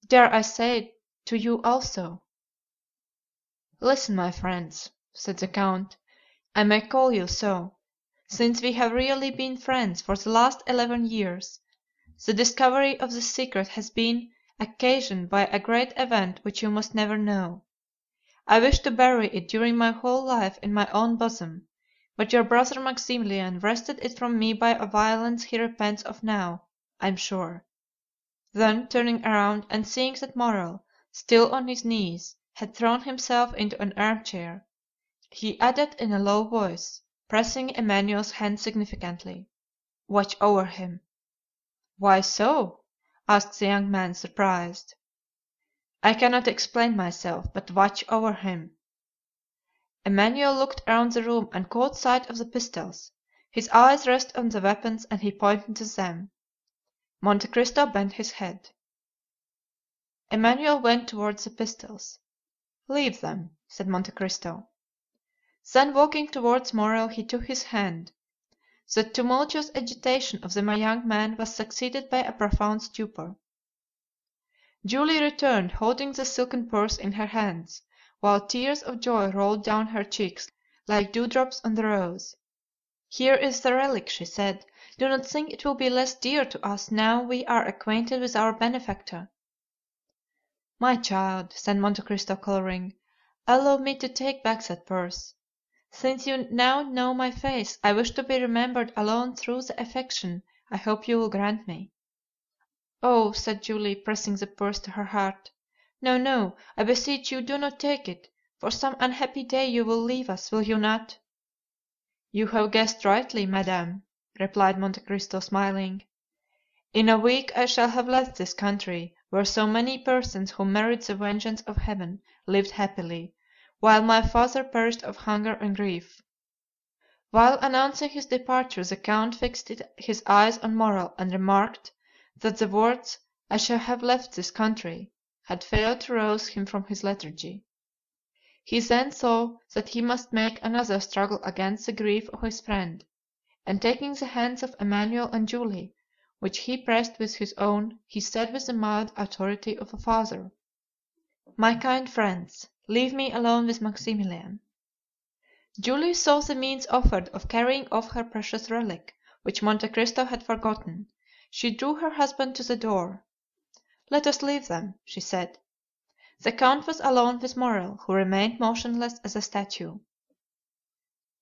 dare I say it, to you also." "Listen, my friends," said the count, "I may call you so, since we have really been friends for the last 11 years. The discovery of this secret has been occasioned by a great event which you must never know. I wished to bury it during my whole life in my own bosom, but your brother Maximilian wrested it from me by a violence he repents of now, I am sure." Then turning around and seeing that Morrel, still on his knees, had thrown himself into an armchair, he added in a low voice, pressing Emmanuel's hand significantly: "Watch over him." "Why so?" asked the young man, surprised. "I cannot explain myself, but watch over him." Emmanuel looked around the room and caught sight of the pistols. His eyes rested on the weapons and he pointed to them. Monte Cristo bent his head. Emmanuel went towards the pistols. "Leave them," said Monte Cristo. Then walking towards Morrel he took his hand. The tumultuous agitation of the young man was succeeded by a profound stupor. Julie returned holding the silken purse in her hands, while tears of joy rolled down her cheeks like dewdrops on the rose. "Here is the relic," she said. "Do not think it will be less dear to us now we are acquainted with our benefactor." "My child," said Monte Cristo coloring, "allow me to take back that purse. Since you now know my face, I wish to be remembered alone through the affection I hope you will grant me." "Oh," said Julie, pressing the purse to her heart, "no, no, I beseech you do not take it, for some unhappy day you will leave us, will you not?" "You have guessed rightly, madame," replied Monte Cristo, smiling. "In a week I shall have left this country, where so many persons who merit the vengeance of Heaven lived happily, while my father perished of hunger and grief." While announcing his departure the count fixed his eyes on Morrel and remarked that the words "I shall have left this country" had failed to rouse him from his lethargy. He then saw that he must make another struggle against the grief of his friend, and taking the hands of Emmanuel and Julie, which he pressed with his own, he said with the mild authority of a father: "My kind friends, leave me alone with Maximilian." Julie saw the means offered of carrying off her precious relic, which Monte Cristo had forgotten. She drew her husband to the door. "Let us leave them," she said. The count was alone with Morrel, who remained motionless as a statue.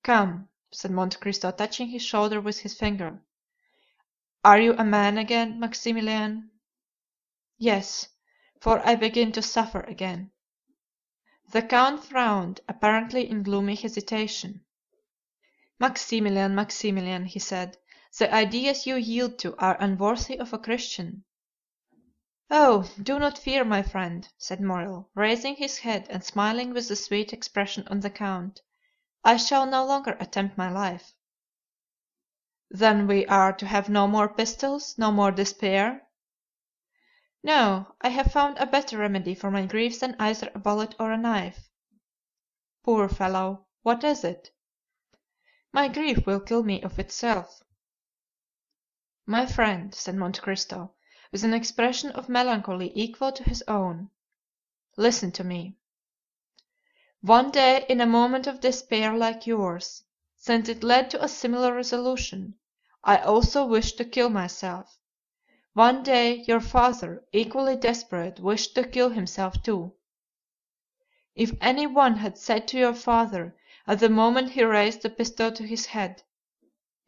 "Come," said Monte Cristo, touching his shoulder with his finger. "Are you a man again, Maximilian?" "Yes, for I begin to suffer again." The count frowned, apparently in gloomy hesitation. "Maximilian, Maximilian," he said, "the ideas you yield to are unworthy of a Christian." "Oh, do not fear, my friend," said Morrel, raising his head and smiling with the sweet expression on the count. "I shall no longer attempt my life." "Then we are to have no more pistols, no more despair?" "No, I have found a better remedy for my grief than either a bullet or a knife." "Poor fellow! What is it?" "My grief will kill me of itself." "My friend," said Monte Cristo, with an expression of melancholy equal to his own, "listen to me. One day, in a moment of despair like yours, since it led to a similar resolution, I also wished to kill myself. One day your father, equally desperate, wished to kill himself too. If any one had said to your father, at the moment he raised the pistol to his head,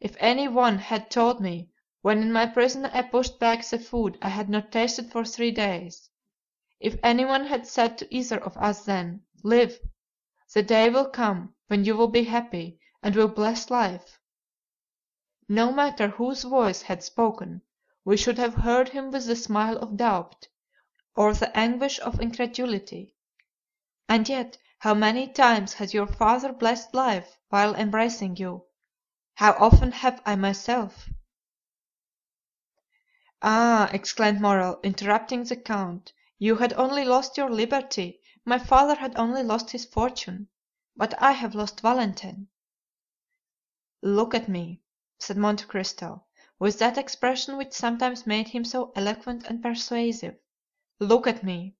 if any one had told me, when in my prison I pushed back the food I had not tasted for 3 days, if any one had said to either of us then, 'Live, the day will come when you will be happy, and will bless life. No matter whose voice had spoken, we should have heard him with the smile of doubt, or the anguish of incredulity. And yet, how many times has your father blessed life while embracing you? How often have I myself?" "Ah!" exclaimed Morrel, interrupting the count, "you had only lost your liberty, my father had only lost his fortune, but I have lost Valentine." "Look at me," said Monte Cristo, with that expression which sometimes made him so eloquent and persuasive, "look at me.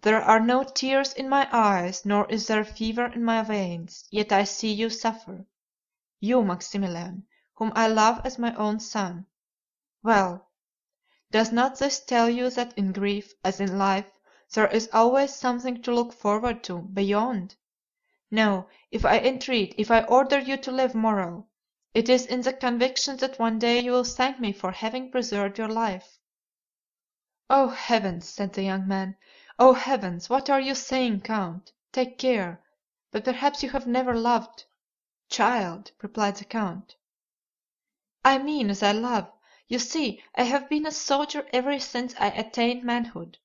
There are no tears in my eyes, nor is there fever in my veins, yet I see you suffer. You, Maximilian, whom I love as my own son. Well, does not this tell you that in grief, as in life, there is always something to look forward to beyond? No, if I entreat, if I order you to live, Morrel, it is in the conviction that one day you will thank me for having preserved your life." "Oh, heavens!" said the young man, "oh, heavens! What are you saying, count? Take care! But perhaps you have never loved." "Child," replied the count. "I mean as I love. You see, I have been a soldier ever since I attained manhood.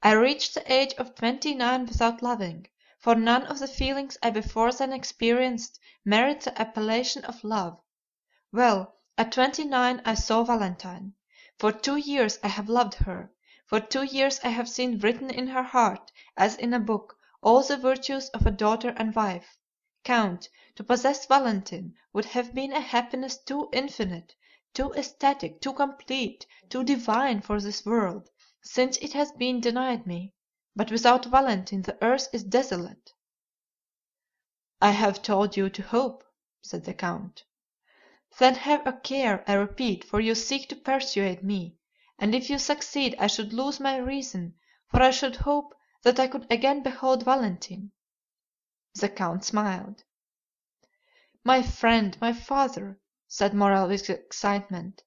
I reached the age of 29 without loving, for none of the feelings I before then experienced merit the appellation of love. Well, at 29 I saw Valentine. For 2 years I have loved her. For 2 years I have seen written in her heart, as in a book, all the virtues of a daughter and wife. Count, to possess Valentine would have been a happiness too infinite, too ecstatic, too complete, too divine for this world, since it has been denied me. But without Valentine the earth is desolate." "I have told you to hope," said the count. "Then have a care, I repeat, for you seek to persuade me, and if you succeed I should lose my reason, for I should hope that I could again behold Valentine." The count smiled. "My friend, my father," said Morrel with excitement,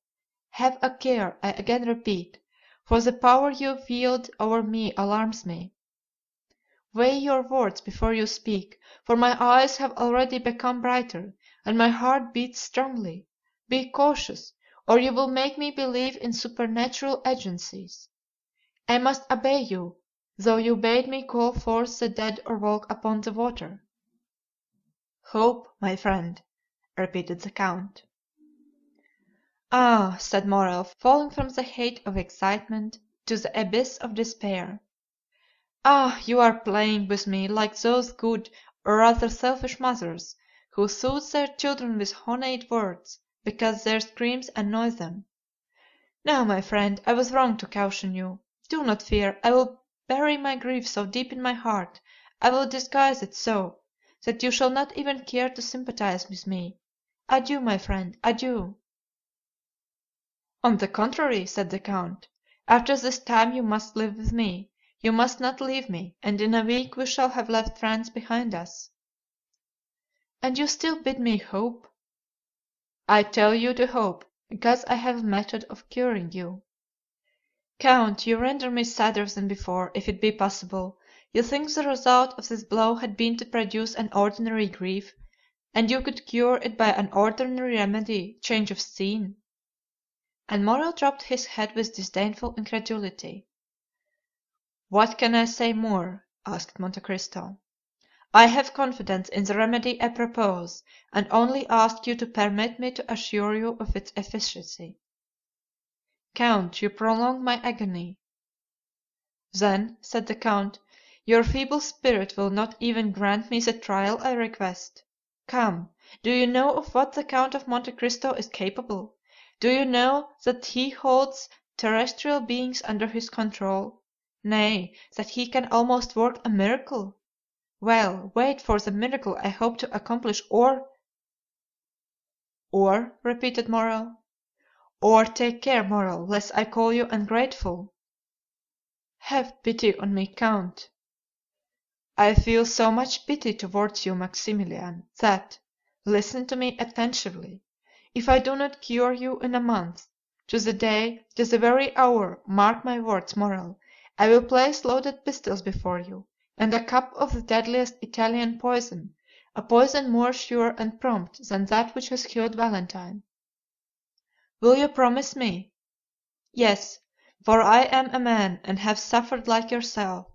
"have a care, I again repeat, for the power you wield over me alarms me. Weigh your words before you speak, for my eyes have already become brighter, and my heart beats strongly. Be cautious, or you will make me believe in supernatural agencies. I must obey you, though you bade me call forth the dead or walk upon the water." "Hope, my friend," repeated the count. "Ah!" said Morrel, falling from the height of excitement to the abyss of despair. "Ah! you are playing with me like those good, or rather selfish mothers, who soothe their children with honeyed words, because their screams annoy them. No, my friend, I was wrong to caution you. Do not fear, I will bury my grief so deep in my heart, I will disguise it so, that you shall not even care to sympathize with me. Adieu, my friend, adieu." "On the contrary," said the count, "after this time you must live with me. You must not leave me, and in a week we shall have left France behind us." "And you still bid me hope?" "I tell you to hope, because I have a method of curing you." "Count, you render me sadder than before, if it be possible. You think the result of this blow had been to produce an ordinary grief, and you could cure it by an ordinary remedy, change of scene?" And Morrel dropped his head with disdainful incredulity. "What can I say more?" asked Monte Cristo. "I have confidence in the remedy I propose, and only ask you to permit me to assure you of its efficacy." "Count, you prolong my agony." "Then," said the count, "your feeble spirit will not even grant me the trial I request. Come, do you know of what the Count of Monte Cristo is capable? Do you know that he holds terrestrial beings under his control? Nay, that he can almost work a miracle? Well, wait for the miracle I hope to accomplish, or—" "Or?" repeated Morrel. "Or take care, Morrel, lest I call you ungrateful." "Have pity on me, count." "I feel so much pity towards you, Maximilian, that—listen to me attentively. If I do not cure you in a month, to the day, to the very hour, mark my words, Morrel, I will place loaded pistols before you, and a cup of the deadliest Italian poison, a poison more sure and prompt than that which has killed Valentine. Will you promise me? Yes, for I am a man, and have suffered like yourself,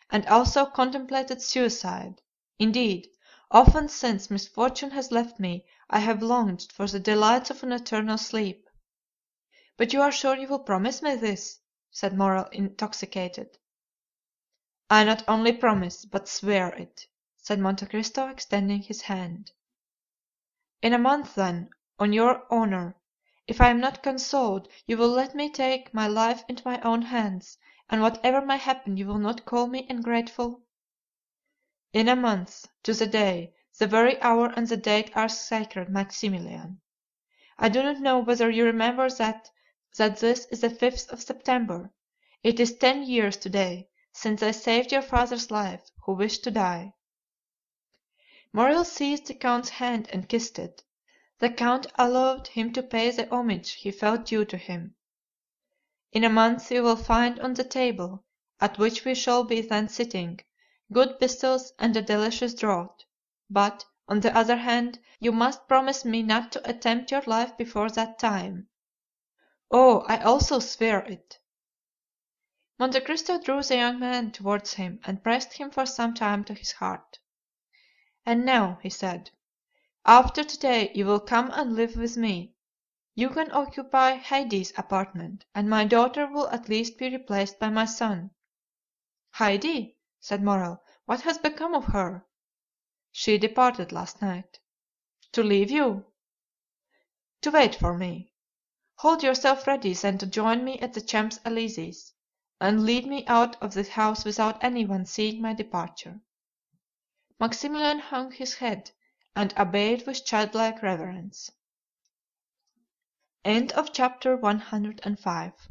and also contemplated suicide. Indeed, often since misfortune has left me, I have longed for the delights of an eternal sleep." "But you are sure you will promise me this?" said Morrel, intoxicated. "I not only promise, but swear it," said Monte Cristo, extending his hand. "In a month, then, on your honor, if I am not consoled, you will let me take my life into my own hands, and whatever may happen you will not call me ungrateful?" "In a month, to the day, the very hour and the date are sacred, Maximilian. I do not know whether you remember that this is the 5th of September. It is 10 years today since I saved your father's life, who wished to die." Morrel seized the count's hand and kissed it. The count allowed him to pay the homage he felt due to him. "In a month you will find on the table, at which we shall be then sitting, good pistols and a delicious draught; but, on the other hand, you must promise me not to attempt your life before that time." "Oh, I also swear it." Monte Cristo drew the young man towards him and pressed him for some time to his heart. "And now," he said, "after today you will come and live with me. You can occupy Heidi's apartment, and my daughter will at least be replaced by my son." "Heidi?" said Morrel; "what has become of her?" "She departed last night." "To leave you?" "To wait for me. Hold yourself ready then to join me at the Champs Élysées, and lead me out of the house without anyone seeing my departure." Maximilian hung his head and obeyed with childlike reverence. Chapter 106.